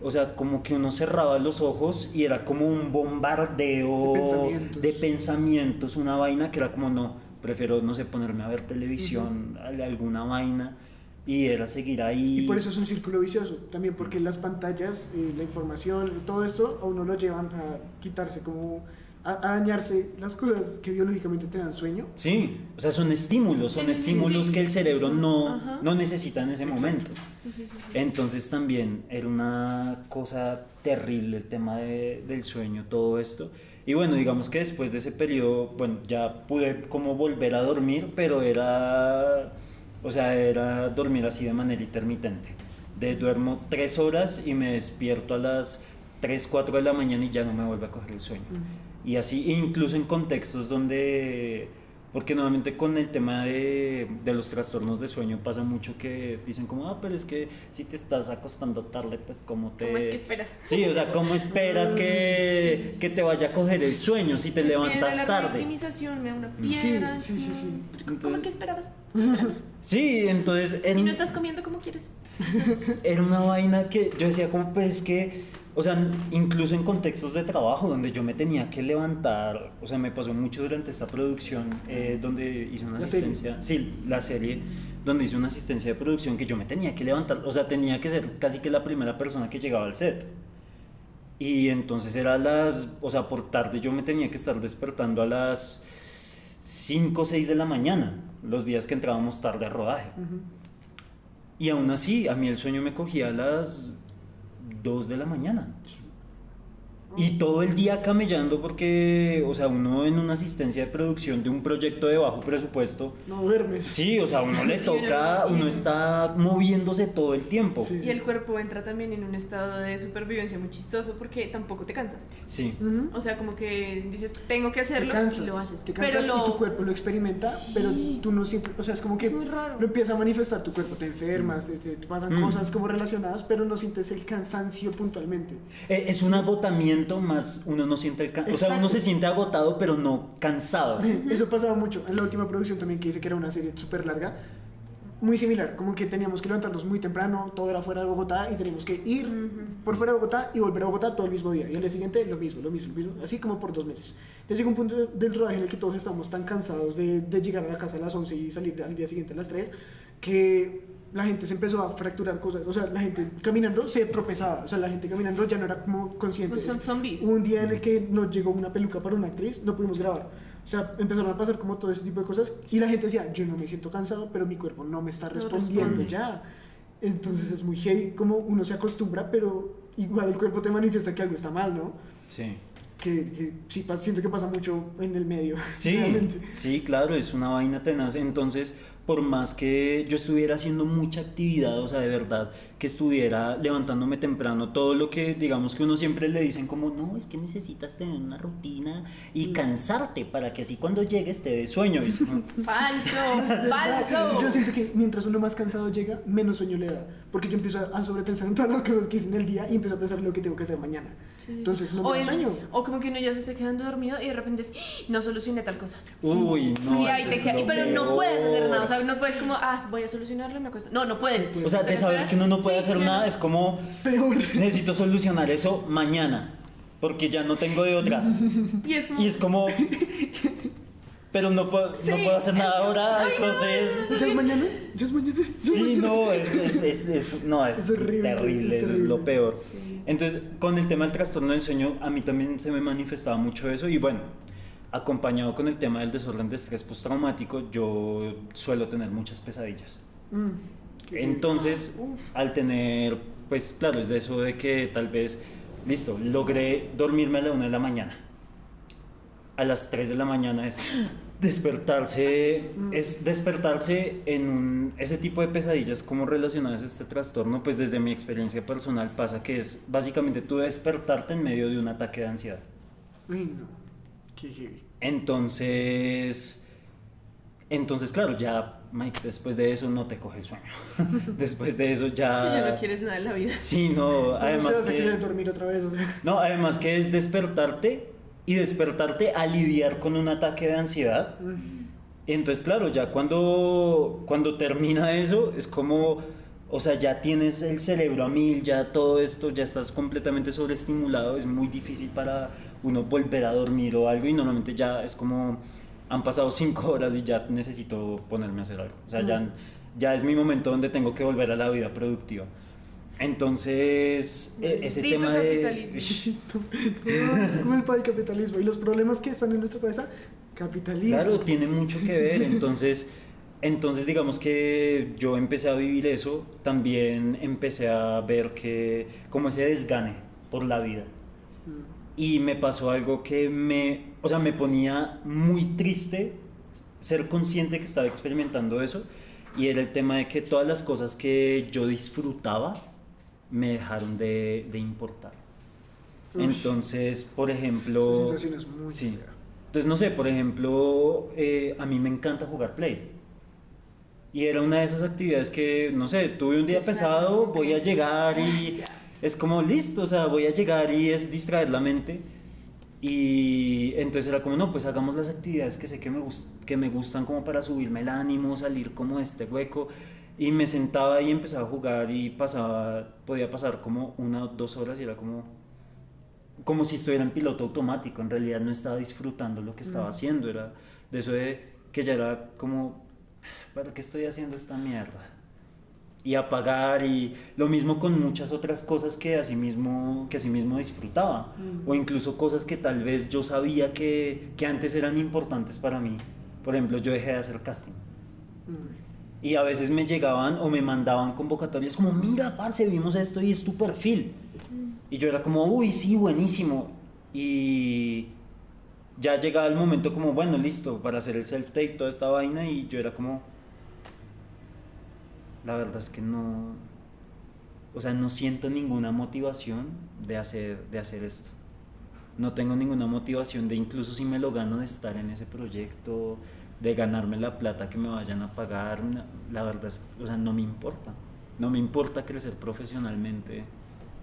Speaker 3: o sea, como que uno cerraba los ojos y era como un bombardeo de pensamientos, una vaina que era como no, prefiero, no sé, ponerme a ver televisión, alguna vaina, y era seguir ahí.
Speaker 1: Y por eso es un círculo vicioso, también porque las pantallas, la información, todo esto a uno lo llevan a quitarse como a dañarse las cosas que biológicamente te dan sueño.
Speaker 3: Sí, o sea, son estímulos, que el cerebro no necesita en ese momento.
Speaker 2: Sí.
Speaker 3: Entonces también era una cosa terrible el tema del sueño, todo esto. Y bueno, digamos que después de ese periodo, bueno, ya pude como volver a dormir, pero era dormir así de manera intermitente. Duermo 3 horas y me despierto a las 3, 4 de la mañana y ya no me vuelve a coger el sueño. Y así, incluso en contextos donde, porque normalmente con el tema de los trastornos de sueño pasa mucho que dicen como, pero es que si te estás acostando tarde, pues ¿cómo
Speaker 2: es que esperas?
Speaker 3: Sí, o sea, ¿cómo esperas que te vaya a coger el sueño si te levantas tarde?
Speaker 2: La optimización me da una piedra.
Speaker 1: Sí.
Speaker 2: ¿Cómo que esperabas?
Speaker 3: Sí, entonces...
Speaker 2: Si no estás comiendo, ¿cómo quieres?
Speaker 3: Era una vaina que yo decía como, pues que... O sea, incluso en contextos de trabajo donde yo me tenía que levantar, o sea, me pasó mucho durante esta producción donde hice una asistencia, la serie, donde hice una asistencia de producción que yo me tenía que levantar, o sea, tenía que ser casi que la primera persona que llegaba al set. Y entonces era o sea, por tarde yo me tenía que estar despertando a las 5 o 6 de la mañana, los días que entrábamos tarde a rodaje. Y aún así, a mí el sueño me cogía a las 2 de la mañana. Y todo el día camellando porque, o sea, uno en una asistencia de producción de un proyecto de bajo presupuesto,
Speaker 1: No duermes.
Speaker 3: sí, o sea, a uno le toca, uno está moviéndose todo el tiempo.
Speaker 1: Sí.
Speaker 2: Y el cuerpo entra también en un estado de supervivencia muy chistoso porque tampoco te cansas.
Speaker 3: Sí.
Speaker 1: Ujú.
Speaker 2: O sea, como que dices, tengo que
Speaker 1: Te
Speaker 2: hacerlo
Speaker 1: cansas,
Speaker 2: y lo haces.
Speaker 1: te cansas y tu cuerpo lo experimenta,
Speaker 2: Sí.
Speaker 1: pero tú no sientes, o sea, es como que
Speaker 2: Es muy raro.
Speaker 1: lo empieza a manifestar tu cuerpo, te enfermas, te pasan cosas como relacionadas, pero no sientes el cansancio puntualmente.
Speaker 3: Es un agotamiento más, uno no siente o sea, uno
Speaker 1: Exacto.
Speaker 3: se siente agotado, pero no cansado.
Speaker 1: Eso pasaba mucho en la última producción también que hice, que era una serie súper larga, muy similar, como que teníamos que levantarnos muy temprano, todo era fuera de Bogotá y teníamos que ir por fuera de Bogotá y volver a Bogotá todo el mismo día. Y al día siguiente lo mismo, así como por 2 meses. Ya llegó un punto del rodaje en el que todos estábamos tan cansados de llegar a la casa a las 11 y salir al día siguiente a las 3, que la gente se empezó a fracturar cosas, o sea, la gente caminando se tropezaba, o sea, la gente caminando ya no era como consciente.
Speaker 2: Son zombies.
Speaker 1: Hubo un día en el que nos llegó una peluca para una actriz, no pudimos grabar. O sea, empezaron a pasar como todo ese tipo de cosas y la gente decía, yo no me siento cansado, pero mi cuerpo no me está
Speaker 2: No
Speaker 1: respondiendo
Speaker 2: responde.
Speaker 1: ya. Entonces es muy heavy como uno se acostumbra, pero igual el cuerpo te manifiesta que algo está mal, ¿no?
Speaker 3: Sí.
Speaker 1: Que sí, siento que pasa mucho en el medio.
Speaker 3: Sí,
Speaker 1: realmente.
Speaker 3: sí, claro, es una vaina tenaz. Entonces, por más que yo estuviera haciendo mucha actividad, o sea, de verdad, que estuviera levantándome temprano, todo lo que, digamos, que uno siempre le dicen como, no, es que necesitas tener una rutina y cansarte para que así cuando llegues te dé sueño. Y es como,
Speaker 2: Falso.
Speaker 1: Yo siento que mientras uno más cansado llega, menos sueño le da. Porque yo empiezo a sobrepensar en todas las cosas que hice en el día y empiezo a pensar en lo que tengo que hacer mañana. Entonces no me da sueño.
Speaker 2: O como que uno ya se está quedando dormido y de repente es, no solucioné tal cosa.
Speaker 3: uy, no,
Speaker 2: Y ahí
Speaker 3: eso
Speaker 2: te
Speaker 3: es
Speaker 2: queda,
Speaker 3: lo
Speaker 2: pero no puedes hacer nada, o
Speaker 3: peor.
Speaker 2: sea, no puedes como, voy a solucionarlo y me acuesto. No puedes.
Speaker 3: O sea, de saber que uno no puede
Speaker 2: Sí,
Speaker 3: hacer
Speaker 2: claro.
Speaker 3: nada es como,
Speaker 1: Peor.
Speaker 3: necesito solucionar eso mañana, porque ya no tengo de otra.
Speaker 2: Y es como,
Speaker 3: Y es como, pero no puedo hacer nada ahora,
Speaker 2: Ay, no,
Speaker 3: entonces...
Speaker 1: ¿Ya es mañana? ¿Ya es mañana?
Speaker 3: Sí, no, no, es
Speaker 1: Es horrible,
Speaker 3: terrible,
Speaker 1: es
Speaker 3: eso es lo
Speaker 1: terrible.
Speaker 3: peor.
Speaker 2: Sí.
Speaker 3: Entonces, con el tema del trastorno del sueño, a mí también se me manifestaba mucho eso y bueno, acompañado con el tema del desorden de estrés postraumático, yo suelo tener muchas pesadillas. Entonces, al tener, pues claro, es de eso de que tal vez, listo, logré dormirme a la 1 de la mañana. A las 3 de la mañana es despertarse en ese tipo de pesadillas como relacionadas a este trastorno, pues desde mi experiencia personal pasa que es básicamente tú despertarte en medio de un ataque de ansiedad.
Speaker 1: Uy, no. Qué heavy.
Speaker 3: Entonces, claro, ya, Mike, después de eso no te coge el sueño. Después de eso
Speaker 2: si ya no
Speaker 3: ya...
Speaker 2: quieres nada en la vida.
Speaker 3: Sí, no,
Speaker 1: ¿Cómo
Speaker 3: además
Speaker 1: se vas a querer
Speaker 3: que...
Speaker 1: dormir otra vez? O sea,
Speaker 3: No, además que es despertarte y despertarte a lidiar con un ataque de ansiedad. Entonces, claro, ya cuando termina eso, es como, o sea, ya tienes el cerebro a mil, ya todo esto, ya estás completamente sobreestimulado, es muy difícil para uno volver a dormir o algo y normalmente ya es como, han pasado 5 horas y ya necesito ponerme a hacer algo. O sea, ya es mi momento donde tengo que volver a la vida productiva. Entonces, ese
Speaker 2: Maldito
Speaker 3: tema de...
Speaker 2: capitalismo.
Speaker 1: es como el del capitalismo y los problemas que están en nuestra cabeza, capitalismo.
Speaker 3: Claro, tiene mucho que ver. Entonces, digamos que yo empecé a vivir eso, también empecé a ver que como ese desgane por la vida. Y me pasó algo que me ponía muy triste ser consciente que estaba experimentando eso, y era el tema de que todas las cosas que yo disfrutaba me dejaron de importar.
Speaker 1: Uf.
Speaker 3: Entonces, por ejemplo...
Speaker 1: Esa sensación es muy
Speaker 3: sí.
Speaker 1: fea.
Speaker 3: Entonces, no sé, por ejemplo, a mí me encanta jugar Play. Y era una de esas actividades que, no sé, tuve un día pesado, voy a llegar y es como listo, o sea, voy a llegar y es distraer la mente. Y entonces era como, no, pues hagamos las actividades que sé que me gustan como para subirme el ánimo, salir como de este hueco. Y me sentaba y empezaba a jugar y podía pasar como 1 o 2 horas y era como si estuviera en piloto automático. En realidad no estaba disfrutando lo que estaba haciendo, era de eso de que ya era como, ¿para qué estoy haciendo esta mierda? y apagar, y lo mismo con muchas otras cosas que asimismo disfrutaba, o incluso cosas que tal vez yo sabía que antes eran importantes para mí. Por ejemplo, yo dejé de hacer casting. Y a veces me llegaban o me mandaban convocatorias como, mira, parce, vimos esto y es tu perfil. Y yo era como, uy, sí, buenísimo. Y ya llegaba el momento como, bueno, listo, para hacer el self-tape, toda esta vaina, y yo era como, la verdad es que no, o sea, no siento ninguna motivación de hacer esto. No tengo ninguna motivación de, incluso si me lo gano, de estar en ese proyecto, de ganarme la plata que me vayan a pagar. La verdad es, o sea, no me importa. No me importa crecer profesionalmente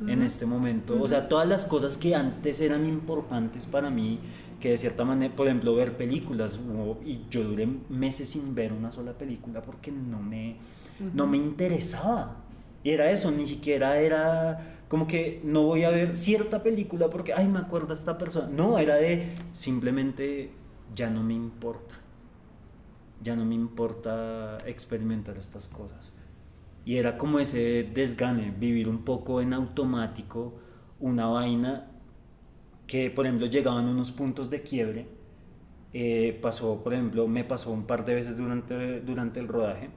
Speaker 3: en este momento. O sea, todas las cosas que antes eran importantes para mí, que de cierta manera, por ejemplo, ver películas, y yo duré meses sin ver una sola película porque no me interesaba. Y era eso, ni siquiera era como que no voy a ver cierta película porque, ay, me acuerdo a esta persona. No, era de simplemente ya no me importa. Ya no me importa experimentar estas cosas. Y era como ese desgane, vivir un poco en automático, una vaina que, por ejemplo, llegaban unos puntos de quiebre. Por ejemplo, me pasó un par de veces durante el rodaje,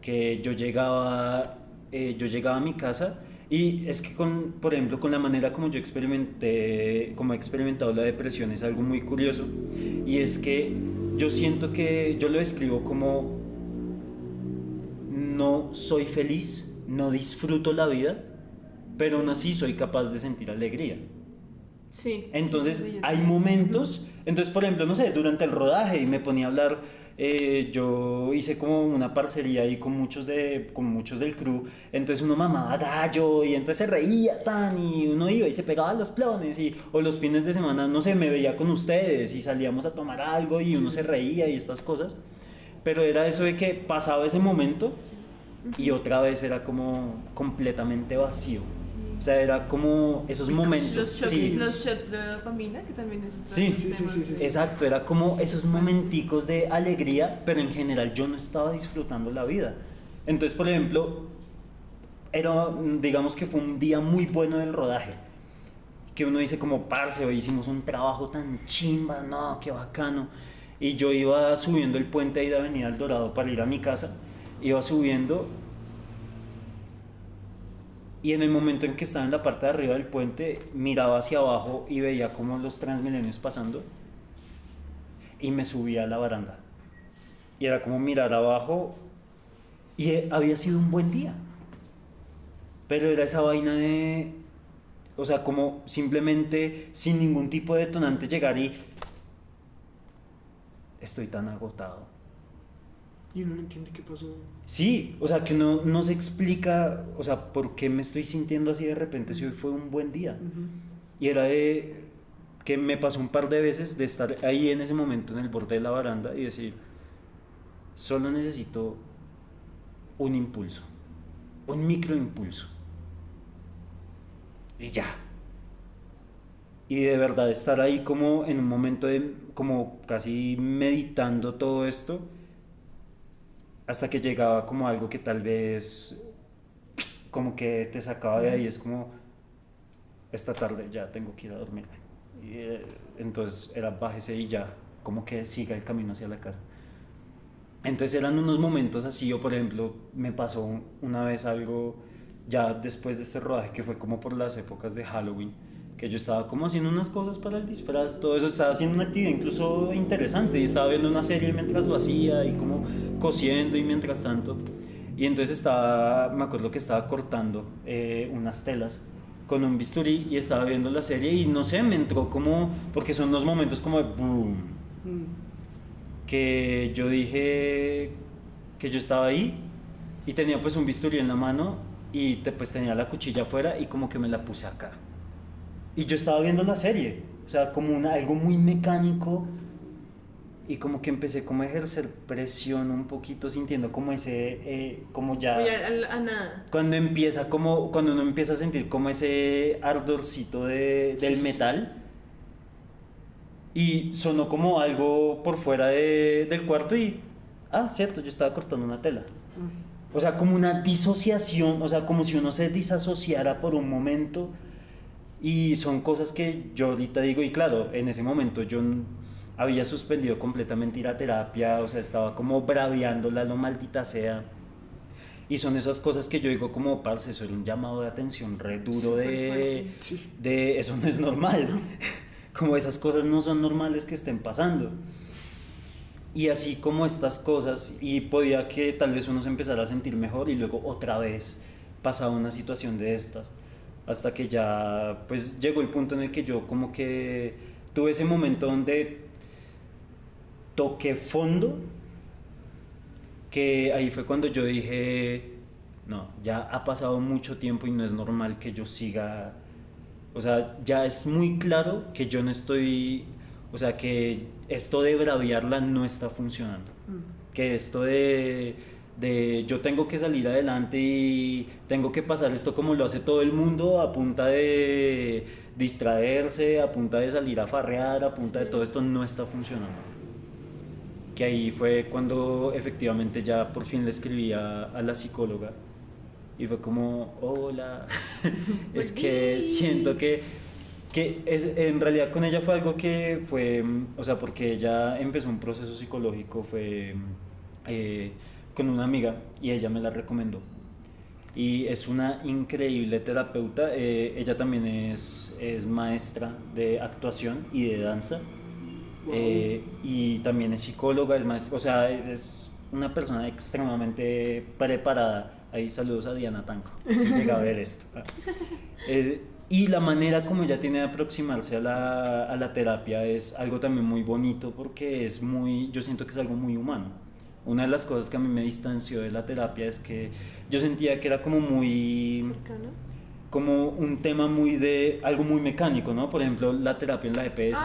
Speaker 3: que yo llegaba a mi casa, y es que por ejemplo, con la manera como he experimentado la depresión, es algo muy curioso, y es que yo siento que yo lo describo como: no soy feliz, no disfruto la vida, pero aún así soy capaz de sentir alegría.
Speaker 2: Sí.
Speaker 3: Entonces
Speaker 2: sí,
Speaker 3: hay momentos, entonces por ejemplo, no sé, durante el rodaje y me ponía a hablar, yo hice como una parcería ahí con muchos del crew, entonces uno mamaba gallo y entonces se reía y uno iba y se pegaba los plones, o los fines de semana, no sé, me veía con ustedes y salíamos a tomar algo y uno se reía y estas cosas, pero era eso de que pasaba ese momento y otra vez era como completamente vacío. O sea, era como esos momentos.
Speaker 2: Los shots de dopamina, que también es otro
Speaker 3: Sí,
Speaker 2: tema.
Speaker 3: exacto, era como esos momenticos de alegría, pero en general yo no estaba disfrutando la vida. Entonces, por ejemplo, digamos que fue un día muy bueno del rodaje, que uno dice como, parce, hoy hicimos un trabajo tan chimba, no, qué bacano. Y yo iba subiendo el puente ahí de Avenida El Dorado para ir a mi casa, iba subiendo, y en el momento en que estaba en la parte de arriba del puente, miraba hacia abajo y veía como los Transmilenios pasando, y me subía a la baranda. Y era como mirar abajo, y había sido un buen día. Pero era esa vaina de, o sea, como simplemente sin ningún tipo de detonante llegar y estoy tan agotado.
Speaker 1: Y uno no entiende qué pasó.
Speaker 3: Sí, o sea, que uno no se explica, o sea, por qué me estoy sintiendo así de repente si hoy fue un buen día. Y era de que me pasó un par de veces de estar ahí en ese momento en el borde de la baranda y decir, solo necesito un impulso, un microimpulso, y ya. Y de verdad estar ahí como en un momento de, como casi meditando todo esto, hasta que llegaba como algo que tal vez como que te sacaba de ahí. Es como, esta tarde ya tengo que ir a dormir. Y entonces era, bájese y ya, como que siga el camino hacia la casa. Entonces eran unos momentos así. Yo, por ejemplo, me pasó una vez algo ya después de este rodaje, que fue como por las épocas de Halloween, que yo estaba como haciendo unas cosas para el disfraz, todo eso, estaba haciendo una actividad incluso interesante, y estaba viendo una serie mientras lo hacía y como cosiendo y mientras tanto, y entonces me acuerdo que estaba cortando unas telas con un bisturí y estaba viendo la serie, y no sé, me entró como, porque son unos momentos como de boom, que yo dije que yo estaba ahí y tenía pues un bisturí en la mano y pues tenía la cuchilla afuera y como que me la puse acá. Y yo estaba viendo la serie, o sea, como algo muy mecánico, y como que empecé como a ejercer presión un poquito, sintiendo como ese, como ya...
Speaker 2: Oye, a nada.
Speaker 3: Cuando uno empieza a sentir como ese ardorcito del metal, y sonó como algo por fuera del cuarto y... Ah, cierto, yo estaba cortando una tela. o sea, como una disociación, o sea, como si uno se disasociara por un momento. Y son cosas que yo ahorita digo, y claro, en ese momento yo había suspendido completamente ir a terapia, o sea, estaba como braviándola a lo maldita sea. Y son esas cosas que yo digo como, parce, eso era un llamado de atención re duro de eso no es normal. Como esas cosas no son normales que estén pasando. Y así como estas cosas, y podía que tal vez uno se empezara a sentir mejor y luego otra vez pasaba una situación de estas. Hasta que ya pues llegó el punto en el que yo como que tuve ese momento donde toqué fondo, que ahí fue cuando yo dije, no, ya ha pasado mucho tiempo y no es normal que yo siga, o sea, ya es muy claro que yo no estoy, o sea, que esto de braviarla no está funcionando, que esto de yo tengo que salir adelante y tengo que pasar esto como lo hace todo el mundo a punta de distraerse, a punta de salir a farrear, a punta de todo esto, no está funcionando. Que ahí fue cuando efectivamente ya por fin le escribí a la psicóloga y fue como, hola, es que siento que en realidad con ella fue algo que fue, o sea, porque ella empezó un proceso psicológico, fue con una amiga y ella me la recomendó. Y es una increíble terapeuta, ella también es maestra de actuación y de danza. Wow. Y también es psicóloga, es maestra, o sea, es una persona extremadamente preparada. Ahí saludos a Diana Tanco, si llega a ver esto. Y la manera como ella tiene de aproximarse a la terapia es algo también muy bonito porque es muy, yo siento que es algo muy humano. Una de las cosas que a mí me distanció de la terapia es que yo sentía que era como muy cercano, como un tema muy de algo muy mecánico, ¿no? Por ejemplo, la terapia en la EPS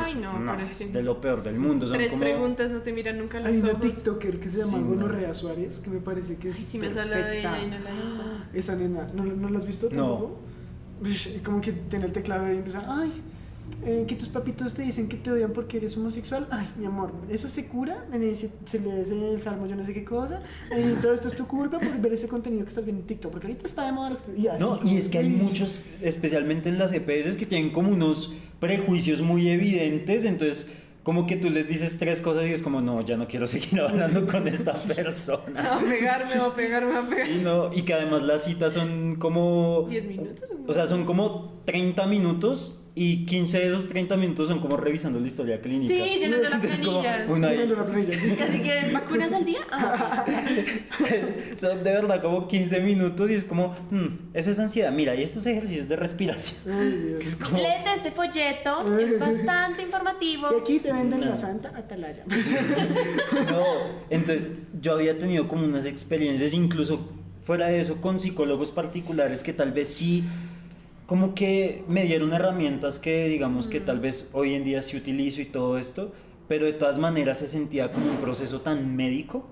Speaker 3: es de lo peor del mundo. Son
Speaker 2: 3
Speaker 3: como...
Speaker 2: preguntas, no te miran nunca los
Speaker 1: ojos. Hay
Speaker 2: una
Speaker 1: TikToker que se llama Gonorrea Suárez, que me parece que es
Speaker 2: sí me sale de ella y no la he visto.
Speaker 1: Esa nena, ¿no la has visto tampoco? No. Como que tiene el teclado y empieza, ay, que tus papitos te dicen que te odian porque eres homosexual. Ay, mi amor, eso se cura, se le hace el salmo yo no sé qué cosa, todo esto es tu culpa por ver ese contenido que estás viendo en TikTok, porque ahorita está de moda y así,
Speaker 3: no, y es que hay muchos, especialmente en las EPS, que tienen como unos prejuicios muy evidentes, entonces como que tú les dices 3 cosas y es como, no, ya no quiero seguir hablando con esta persona.
Speaker 2: A pegarme.
Speaker 3: Sí, no, y que además las citas son como
Speaker 2: 10 minutos.
Speaker 3: O sea, son como 30 minutos y 15 de esos 30 minutos son como revisando la historia clínica.
Speaker 2: Sí, llenando la planilla. Así que, ¿vacunas al día?
Speaker 3: Entonces, son de verdad como 15 minutos y es como, eso es ansiedad. Mira, y estos ejercicios de respiración.
Speaker 1: Ay,
Speaker 3: es como...
Speaker 2: Léete este folleto, es bastante informativo.
Speaker 1: Y aquí te venden la Santa Atalaya.
Speaker 3: No, entonces yo había tenido como unas experiencias, incluso fuera de eso, con psicólogos particulares que tal vez sí como que me dieron herramientas que digamos que tal vez hoy en día sí utilizo y todo esto, pero de todas maneras se sentía como un proceso tan médico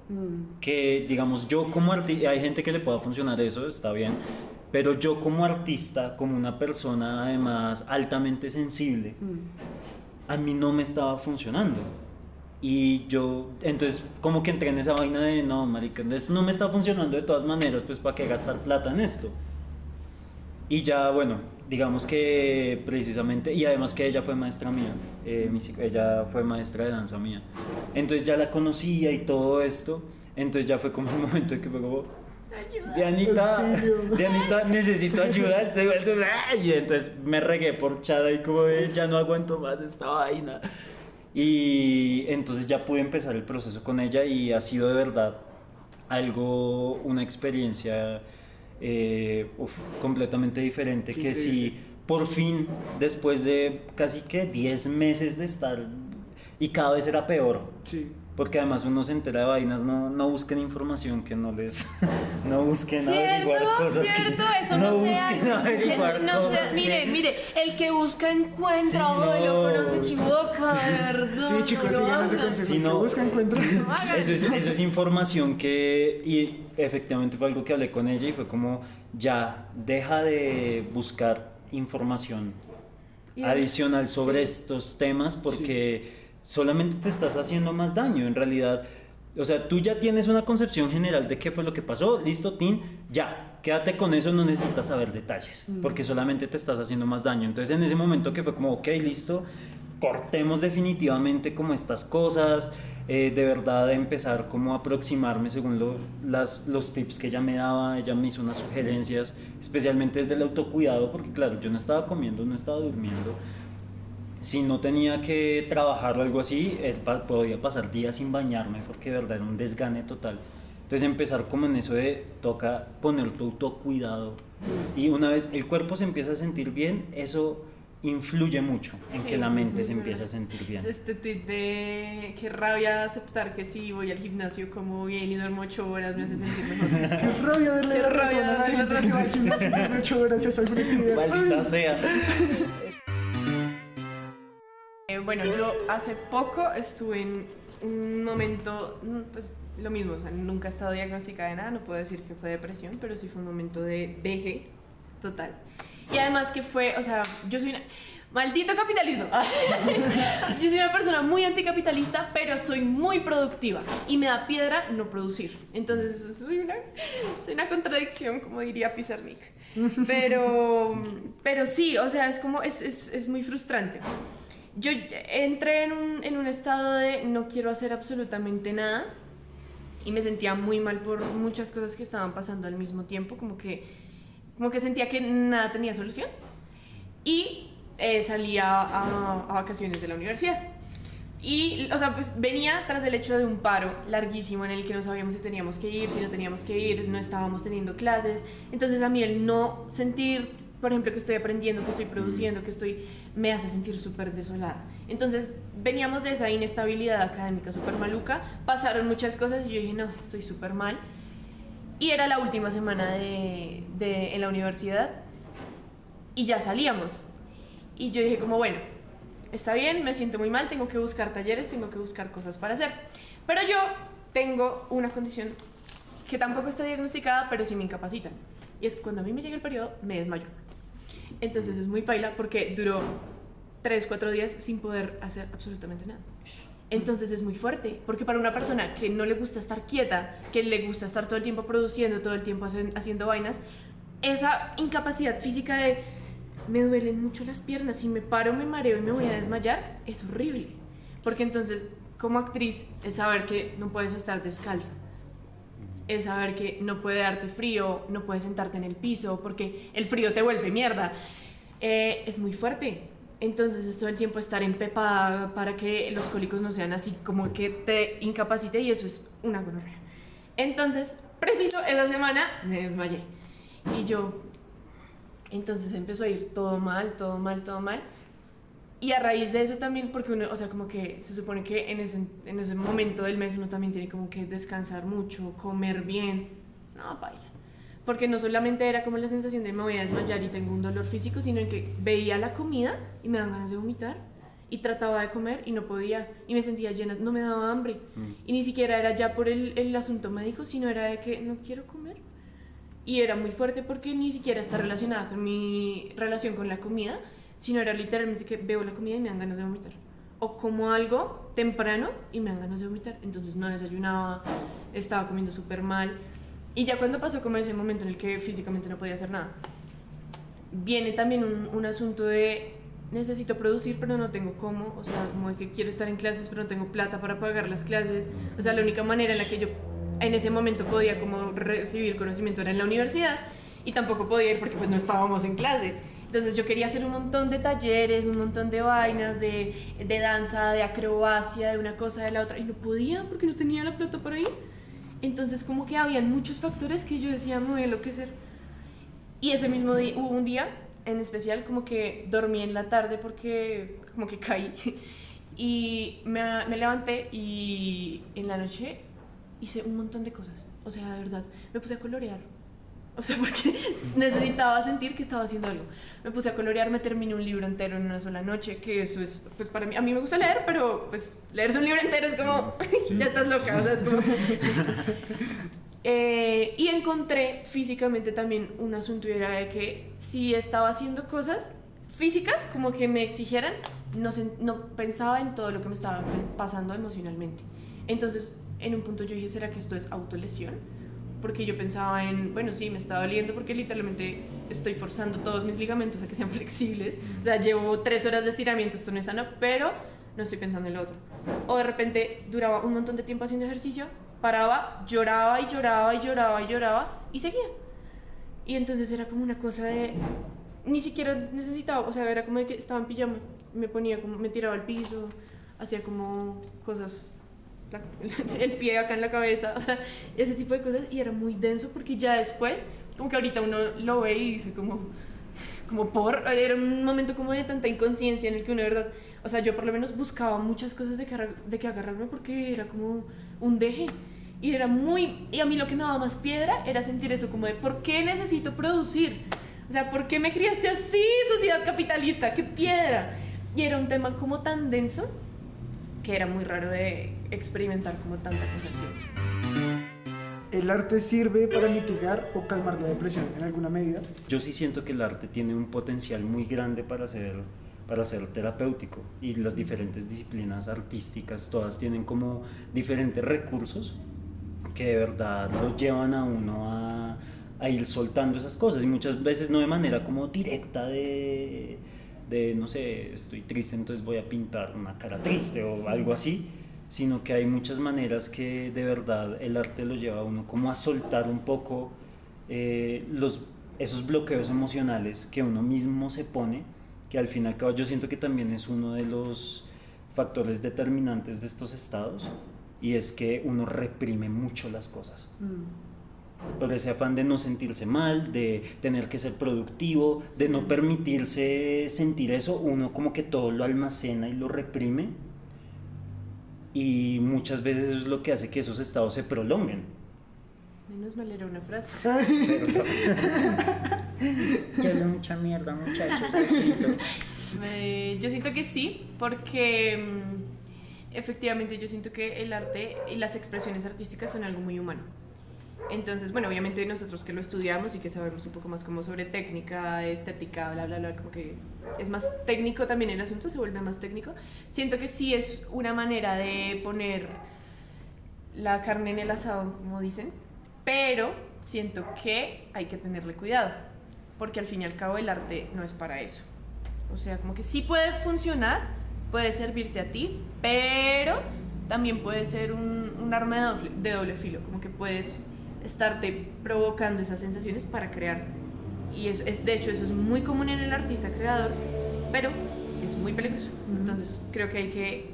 Speaker 3: que digamos yo como artista, hay gente que le pueda funcionar eso, está bien, pero yo como artista, como una persona además altamente sensible, a mí no me estaba funcionando. Y yo, entonces, como que entré en esa vaina de, no, marica, no me está funcionando de todas maneras, pues, ¿para qué gastar plata en esto? Y ya, bueno, digamos que precisamente, y además que ella fue maestra mía, ella fue maestra de danza mía. Entonces ya la conocía y todo esto, entonces ya fue como el momento de que fue como, Dianita, necesito ayuda, y entonces me regué por chada y como, ya no aguanto más esta vaina. Y entonces ya pude empezar el proceso con ella y ha sido de verdad una experiencia completamente diferente. Que sí, por fin, después de casi que 10 meses de estar, y cada vez era peor. Sí. Porque además uno se entera de vainas, no busquen información que no les... no busquen averiguar cosas
Speaker 2: eso no busquen averiguar cosas mire, el que busca encuentra, no se equivoca, ¿verdad?
Speaker 1: Sí, chicos, sigan ese consejo, el que busca encuentra.
Speaker 3: Eso es información que... Y efectivamente fue algo que hablé con ella y fue como, ya, deja de buscar información adicional sobre estos temas porque... solamente te estás haciendo más daño. En realidad, O sea, tú ya tienes una concepción general de qué fue lo que pasó, listo, Tin, ya, quédate con eso, no necesitas saber detalles, porque solamente te estás haciendo más daño. Entonces en ese momento que fue como, ok, listo, cortemos definitivamente como estas cosas, de verdad empezar como a aproximarme según los tips que ella me daba, ella me hizo unas sugerencias, especialmente desde el autocuidado, porque claro, yo no estaba comiendo, no estaba durmiendo. Si no tenía que trabajar o algo así, podía pasar días sin bañarme porque de verdad era un desgane total. Entonces empezar como en eso de toca poner tu autocuidado y una vez el cuerpo se empieza a sentir bien, eso influye mucho en que la mente se empiece a sentir bien.
Speaker 2: Este tweet de qué rabia aceptar que sí voy al gimnasio, como bien y duermo 8 horas me hace sentir mejor.
Speaker 1: Qué rabia darle la razón a la gente que va al gimnasio por 8 horas y hace alguna actividad.
Speaker 3: Maldita sea.
Speaker 2: Bueno, yo hace poco estuve en un momento, pues lo mismo, o sea, nunca he estado diagnosticada de nada, no puedo decir que fue depresión, pero sí fue un momento de deje total. Y además que fue, o sea, yo soy una... ¡Maldito capitalismo! Yo soy una persona muy anticapitalista, pero soy muy productiva y me da piedra no producir. Entonces soy una contradicción, como diría Pizarnik. Pero sí, o sea, es como, es muy frustrante. Yo entré en un estado de no quiero hacer absolutamente nada y me sentía muy mal por muchas cosas que estaban pasando al mismo tiempo, como que sentía que nada tenía solución y salía a vacaciones de la universidad. Y, o sea, pues venía tras el hecho de un paro larguísimo en el que no sabíamos si teníamos que ir, si no teníamos que ir, no estábamos teniendo clases. Entonces a mí el no sentir, por ejemplo, que estoy aprendiendo, que estoy produciendo, me hace sentir súper desolada. Entonces veníamos de esa inestabilidad académica súper maluca, pasaron muchas cosas y yo dije, no, estoy súper mal. Y era la última semana en la universidad y ya salíamos. Y yo dije como, bueno, está bien, me siento muy mal, tengo que buscar talleres, tengo que buscar cosas para hacer. Pero yo tengo una condición que tampoco está diagnosticada, pero sí me incapacita. Y es que cuando a mí me llega el periodo, me desmayo. Entonces es muy paila porque duró 3-4 días sin poder hacer absolutamente nada. Entonces es muy fuerte, porque para una persona que no le gusta estar quieta, que le gusta estar todo el tiempo produciendo, todo el tiempo haciendo vainas, esa incapacidad física de me duelen mucho las piernas, si me paro me mareo y me voy a desmayar, es horrible. Porque entonces, como actriz, es saber que no puedes estar descalza, es saber que no puede darte frío, no puedes sentarte en el piso porque el frío te vuelve mierda. Es muy fuerte. Entonces es todo el tiempo estar empepada para que los cólicos no sean así como que te incapacite y eso es una gonorrea. Entonces, preciso esa semana me desmayé y yo, entonces empezó a ir todo mal, todo mal, todo mal. Y a raíz de eso también, porque uno, o sea, como que se supone que en ese momento del mes uno también tiene como que descansar mucho, comer bien. No, baila. Porque no solamente era como la sensación de me voy a desmayar y tengo un dolor físico, sino en que veía la comida y me daban ganas de vomitar y trataba de comer y no podía y me sentía llena, no me daba hambre. Y ni siquiera era ya por el asunto médico, sino era de que no quiero comer. Y era muy fuerte porque ni siquiera está relacionada con mi relación con la comida, sino era literalmente que veo la comida y me dan ganas de vomitar. O como algo temprano y me dan ganas de vomitar. Entonces no desayunaba, estaba comiendo súper mal. Y ya cuando pasó como ese momento en el que físicamente no podía hacer nada, viene también un asunto de necesito producir pero no tengo cómo, o sea, como de que quiero estar en clases pero no tengo plata para pagar las clases. O sea, la única manera en la que yo en ese momento podía como recibir conocimiento era en la universidad y tampoco podía ir porque pues no estábamos en clase. Entonces yo quería hacer un montón de talleres, un montón de vainas, de danza, de acrobacia, de una cosa, de la otra, y no podía porque no tenía la plata para ir. Entonces como que habían muchos factores que yo decía, me voy a enloquecer. Y ese mismo día, hubo un día en especial como que dormí en la tarde porque como que caí. Y me levanté y en la noche hice un montón de cosas. O sea, de verdad, me puse a colorear. O sea, porque necesitaba sentir que estaba haciendo algo. Me puse a colorear, me terminé un libro entero en una sola noche, que eso es, pues para mí, a mí me gusta leer, pero pues leerse un libro entero es como, sí. Ya estás loca, o sea, es como... y encontré físicamente también un asunto y era de que si estaba haciendo cosas físicas, como que me exigieran, no pensaba en todo lo que me estaba pasando emocionalmente. Entonces en un punto yo dije, ¿será que esto es autolesión? Porque yo pensaba en, bueno, sí, me está doliendo porque literalmente estoy forzando todos mis ligamentos a que sean flexibles. O sea, llevo 3 horas de estiramiento, esto no es sano, pero no estoy pensando en lo otro. O de repente duraba un montón de tiempo haciendo ejercicio, paraba, lloraba y lloraba y lloraba y lloraba y seguía. Y entonces era como una cosa de... Ni siquiera necesitaba, o sea, era como de que estaba en pijama, me ponía como, me tiraba al piso, hacía como cosas, el pie acá en la cabeza, o sea, ese tipo de cosas, y era muy denso porque ya después, como que ahorita uno lo ve y dice era un momento como de tanta inconsciencia en el que uno de verdad, o sea, yo por lo menos buscaba muchas cosas de que agarrarme porque era como un deje. Y era y a mí lo que me daba más piedra era sentir eso como de, ¿por qué necesito producir? O sea, ¿por qué me criaste así, sociedad capitalista? ¡Qué piedra! Y era un tema como tan denso que era muy raro de experimentar como tanta cosa al tiempo.
Speaker 1: ¿El arte sirve para mitigar o calmar la depresión en alguna medida?
Speaker 3: Yo sí siento que el arte tiene un potencial muy grande para ser terapéutico, y las diferentes disciplinas artísticas todas tienen como diferentes recursos que de verdad lo llevan a uno a ir soltando esas cosas, y muchas veces no de manera como directa de no sé, estoy triste entonces voy a pintar una cara triste o algo así, sino que hay muchas maneras que de verdad el arte lo lleva a uno como a soltar un poco esos bloqueos emocionales que uno mismo se pone, que al fin y al cabo yo siento que también es uno de los factores determinantes de estos estados, y es que uno reprime mucho las cosas. Por ese afán de no sentirse mal, de tener que ser productivo, de no permitirse sentir eso, uno como que todo lo almacena y lo reprime, y muchas veces eso es lo que hace que esos estados se prolonguen.
Speaker 2: Menos mal era una frase.
Speaker 4: Yo hablo mucha mierda, muchachos.
Speaker 2: Yo siento que sí, porque efectivamente yo siento que el arte y las expresiones artísticas son algo muy humano. Entonces, bueno, obviamente nosotros que lo estudiamos y que sabemos un poco más como sobre técnica, estética, bla, bla, bla, como que es más técnico también el asunto, se vuelve más técnico. Siento que sí es una manera de poner la carne en el asado, como dicen, pero siento que hay que tenerle cuidado, porque al fin y al cabo el arte no es para eso. O sea, como que sí puede funcionar, puede servirte a ti, pero también puede ser un arma de doble filo, como que puedes estarte provocando esas sensaciones para crear. Y eso de hecho, eso es muy común en el artista creador, pero es muy peligroso. Entonces, creo que hay que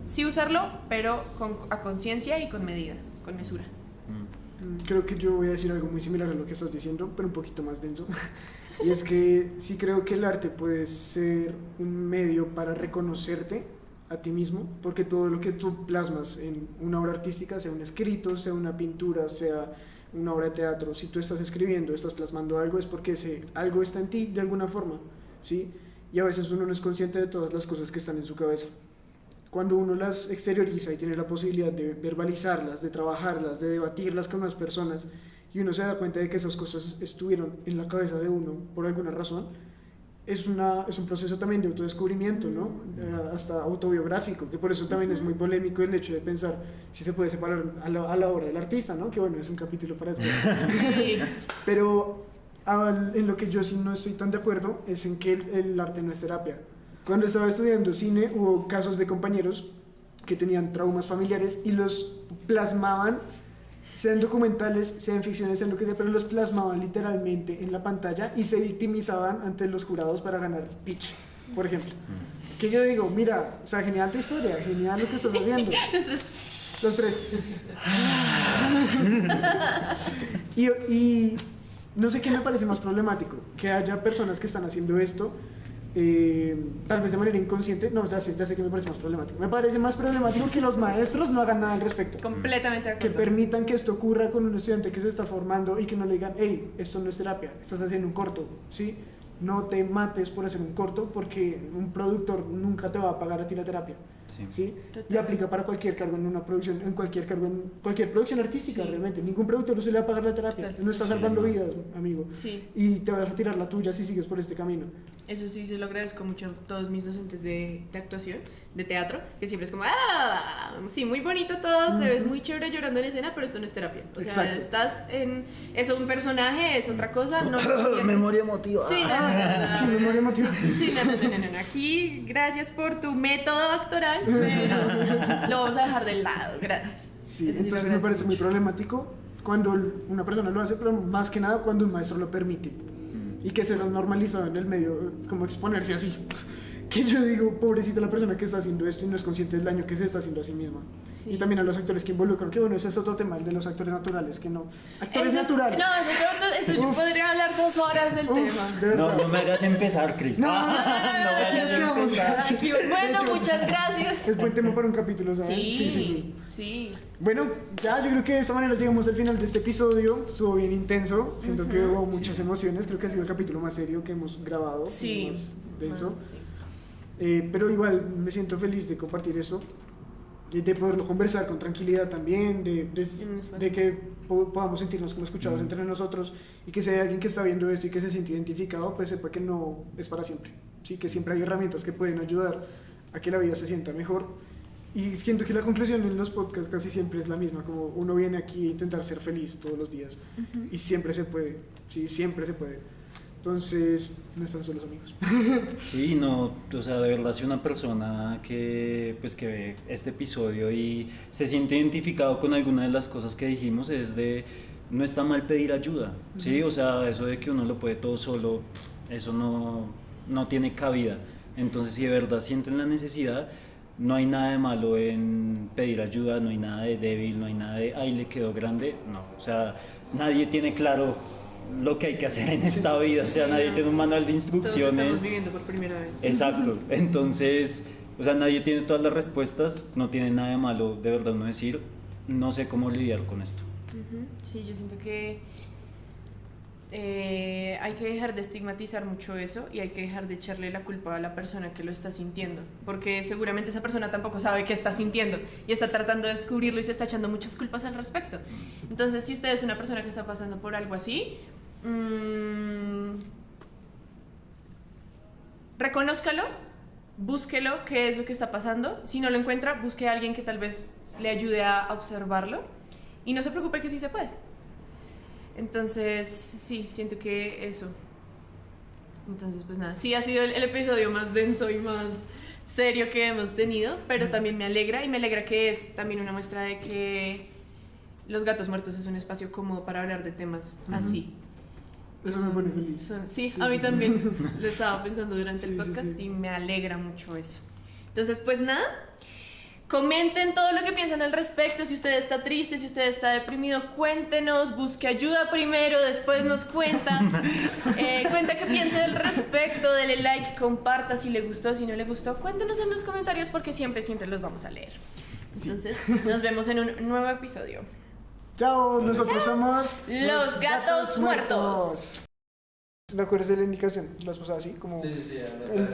Speaker 2: sí usarlo, pero a conciencia y con medida, con mesura.
Speaker 1: Creo que yo voy a decir algo muy similar a lo que estás diciendo, pero un poquito más denso. Y es que sí creo que el arte puede ser un medio para reconocerte a ti mismo, porque todo lo que tú plasmas en una obra artística, sea un escrito, sea una pintura, sea una obra de teatro, si tú estás escribiendo, estás plasmando algo, es porque algo está en ti de alguna forma, ¿sí? Y a veces uno no es consciente de todas las cosas que están en su cabeza. Cuando uno las exterioriza y tiene la posibilidad de verbalizarlas, de trabajarlas, de debatirlas con las personas, y uno se da cuenta de que esas cosas estuvieron en la cabeza de uno por alguna razón, es un proceso también de autodescubrimiento, ¿no? Hasta autobiográfico, que por eso también es muy polémico el hecho de pensar si se puede separar a la obra del artista, ¿no? Que bueno, es un capítulo para después.
Speaker 2: Sí.
Speaker 1: Pero en lo que yo sí no estoy tan de acuerdo es en que el arte no es terapia. Cuando estaba estudiando cine hubo casos de compañeros que tenían traumas familiares y los plasmaban, sean documentales, sean ficciones, sean lo que sea, pero los plasmaban literalmente en la pantalla y se victimizaban ante los jurados para ganar pitch, por ejemplo. Que yo digo, mira, o sea, genial tu historia, genial lo que estás haciendo. Los tres. y no sé qué me parece más problemático, que haya personas que están haciendo esto, tal vez de manera inconsciente. No, ya sé que me parece más problemático. Me parece más problemático que los maestros no hagan nada al respecto.
Speaker 2: Completamente de acuerdo.
Speaker 1: Que permitan que esto ocurra con un estudiante que se está formando y que no le digan, hey, esto no es terapia, estás haciendo un corto, ¿sí? No te mates por hacer un corto, porque un productor nunca te va a pagar a ti la terapia, ¿sí? Y aplica para cualquier cargo en una producción, en cualquier cargo, en cualquier producción artística, sí. Realmente. Ningún productor se le va a pagar la terapia. No está salvando vidas, amigo.
Speaker 2: Sí.
Speaker 1: Y te vas a tirar la tuya si sigues por este camino.
Speaker 2: Eso sí, se lo agradezco mucho a todos mis docentes de actuación, de teatro, que siempre es como, sí, muy bonito todo, te ves muy chévere llorando en escena, pero esto no es terapia. O sea,
Speaker 1: Exacto.
Speaker 2: estás en, es un personaje, es otra cosa, no.
Speaker 4: Memoria emotiva.
Speaker 2: Sí, no.
Speaker 1: Sí, memoria emotiva.
Speaker 2: Sí, no. Aquí, gracias por tu método actoral, pero lo vamos a dejar de lado, gracias.
Speaker 1: Sí,
Speaker 2: Eso sí lo
Speaker 1: entonces me
Speaker 2: agradezco
Speaker 1: parece muy
Speaker 2: mucho.
Speaker 1: problemático cuando una persona lo hace, pero más que nada cuando un maestro lo permite. Y que se ha normalizado en el medio como exponerse así. Que yo digo, pobrecita la persona que está haciendo esto y no es consciente del daño que se está haciendo a sí misma.
Speaker 2: Sí.
Speaker 1: Y también a los actores que involucran, que bueno, ese es otro tema, el de los actores naturales, que no. Actores
Speaker 2: Eso es-
Speaker 1: naturales.
Speaker 2: No, eso yo
Speaker 1: Uf.
Speaker 2: podría hablar 2 horas del tema.
Speaker 1: De verdad.
Speaker 3: No me hagas empezar, Cris.
Speaker 1: No,
Speaker 3: No me
Speaker 1: aquí nos
Speaker 3: hagas
Speaker 1: quedamos.
Speaker 3: empezar.
Speaker 2: Aquí,
Speaker 1: De
Speaker 2: bueno,
Speaker 1: hecho,
Speaker 2: muchas gracias.
Speaker 1: Es buen tema para un capítulo, ¿saben?
Speaker 2: Sí.
Speaker 1: Bueno, ya yo creo que de esta manera llegamos al final de este episodio. Estuvo bien intenso. Siento que hubo muchas emociones. Creo que ha sido el capítulo más serio que hemos grabado.
Speaker 2: Sí.
Speaker 1: Más denso.
Speaker 2: Bueno, sí.
Speaker 1: Pero igual me siento feliz de compartir esto. Y de poderlo conversar con tranquilidad también.
Speaker 2: En un espacio.
Speaker 1: De que podamos sentirnos como escuchados entre nosotros. Y que si hay alguien que está viendo esto y que se siente identificado, pues sepa que no es para siempre. Sí, que siempre hay herramientas que pueden ayudar a que la vida se sienta mejor. Y siento que la conclusión en los podcasts casi siempre es la misma, como uno viene aquí a intentar ser feliz todos los días y siempre se puede, sí, siempre se puede. Entonces, no están solos, amigos.
Speaker 3: Sí, no, o sea, de verdad, si una persona que, pues, que ve este episodio y se siente identificado con alguna de las cosas que dijimos, es de, no está mal pedir ayuda, ¿sí? O sea, eso de que uno lo puede todo solo, eso no tiene cabida. Entonces, si de verdad sienten la necesidad, no hay nada de malo en pedir ayuda, no hay nada de débil, no hay nada de, ay, le quedó grande, no. O sea, nadie tiene claro lo que hay que hacer en esta vida, o sea, nadie tiene un manual de
Speaker 2: Todos estamos
Speaker 3: instrucciones.
Speaker 2: viviendo por primera vez.
Speaker 3: Exacto, entonces, o sea, nadie tiene todas las respuestas, no tiene nada de malo, de verdad, no decir, no sé cómo lidiar con esto.
Speaker 2: Sí, yo siento que hay que dejar de estigmatizar mucho eso y hay que dejar de echarle la culpa a la persona que lo está sintiendo, porque seguramente esa persona tampoco sabe qué está sintiendo y está tratando de descubrirlo y se está echando muchas culpas al respecto. Entonces, si usted es una persona que está pasando por algo así, reconózcalo, búsquelo, qué es lo que está pasando. Si no lo encuentra, busque a alguien que tal vez le ayude a observarlo y no se preocupe que sí se puede. Entonces, sí, siento que eso. Entonces, pues nada, sí ha sido el episodio más denso y más serio que hemos tenido, pero también me alegra y me alegra que es también una muestra de que Los Gatos Muertos es un espacio cómodo para hablar de temas así.
Speaker 1: Eso me pone feliz.
Speaker 2: Sí,
Speaker 1: Sí,
Speaker 2: a mí
Speaker 1: sí, sí.
Speaker 2: también lo estaba pensando durante
Speaker 1: Sí,
Speaker 2: el
Speaker 1: sí,
Speaker 2: podcast
Speaker 1: sí.
Speaker 2: y me alegra mucho eso. Entonces, pues nada, comenten todo lo que piensan al respecto. Si usted está triste, si usted está deprimido, cuéntenos, busque ayuda primero, después nos cuenta. Cuenta qué piensa al respecto, dele like, comparta si le gustó, si no le gustó. Cuéntenos en los comentarios porque siempre los vamos a leer. Entonces, nos vemos en un nuevo episodio.
Speaker 1: Chao, nosotros somos
Speaker 2: Los Gatos Muertos.
Speaker 1: ¿Me acuerdas de la indicación? Las cosas así, como
Speaker 5: Sí,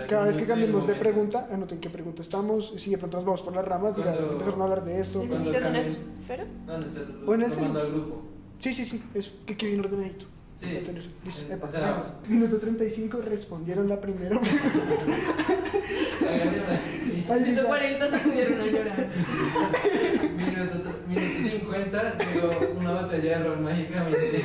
Speaker 1: cada vez que cambiemos de pregunta, anoten qué pregunta estamos. Si de pronto nos vamos por las ramas, digan,
Speaker 5: Cuando-
Speaker 1: empezaron a hablar de esto.
Speaker 5: Cuando
Speaker 2: ¿Necesitas una
Speaker 5: cambien-
Speaker 2: esfera?
Speaker 5: No, en el chat.
Speaker 1: ¿O en el
Speaker 5: lo
Speaker 1: celu?
Speaker 5: mando al grupo.
Speaker 1: Sí, eso, que quede bien ordenadito.
Speaker 5: Sí.
Speaker 1: Voy a tener- Listo,
Speaker 5: Sí,
Speaker 1: epa,
Speaker 5: o sea-
Speaker 1: gracias. Minuto 35, respondieron la primera. Ay,
Speaker 2: Minuto
Speaker 1: ya.
Speaker 2: 40 se pusieron a llorar.
Speaker 5: Minuto 50, digo, una batalla de rol mágicamente.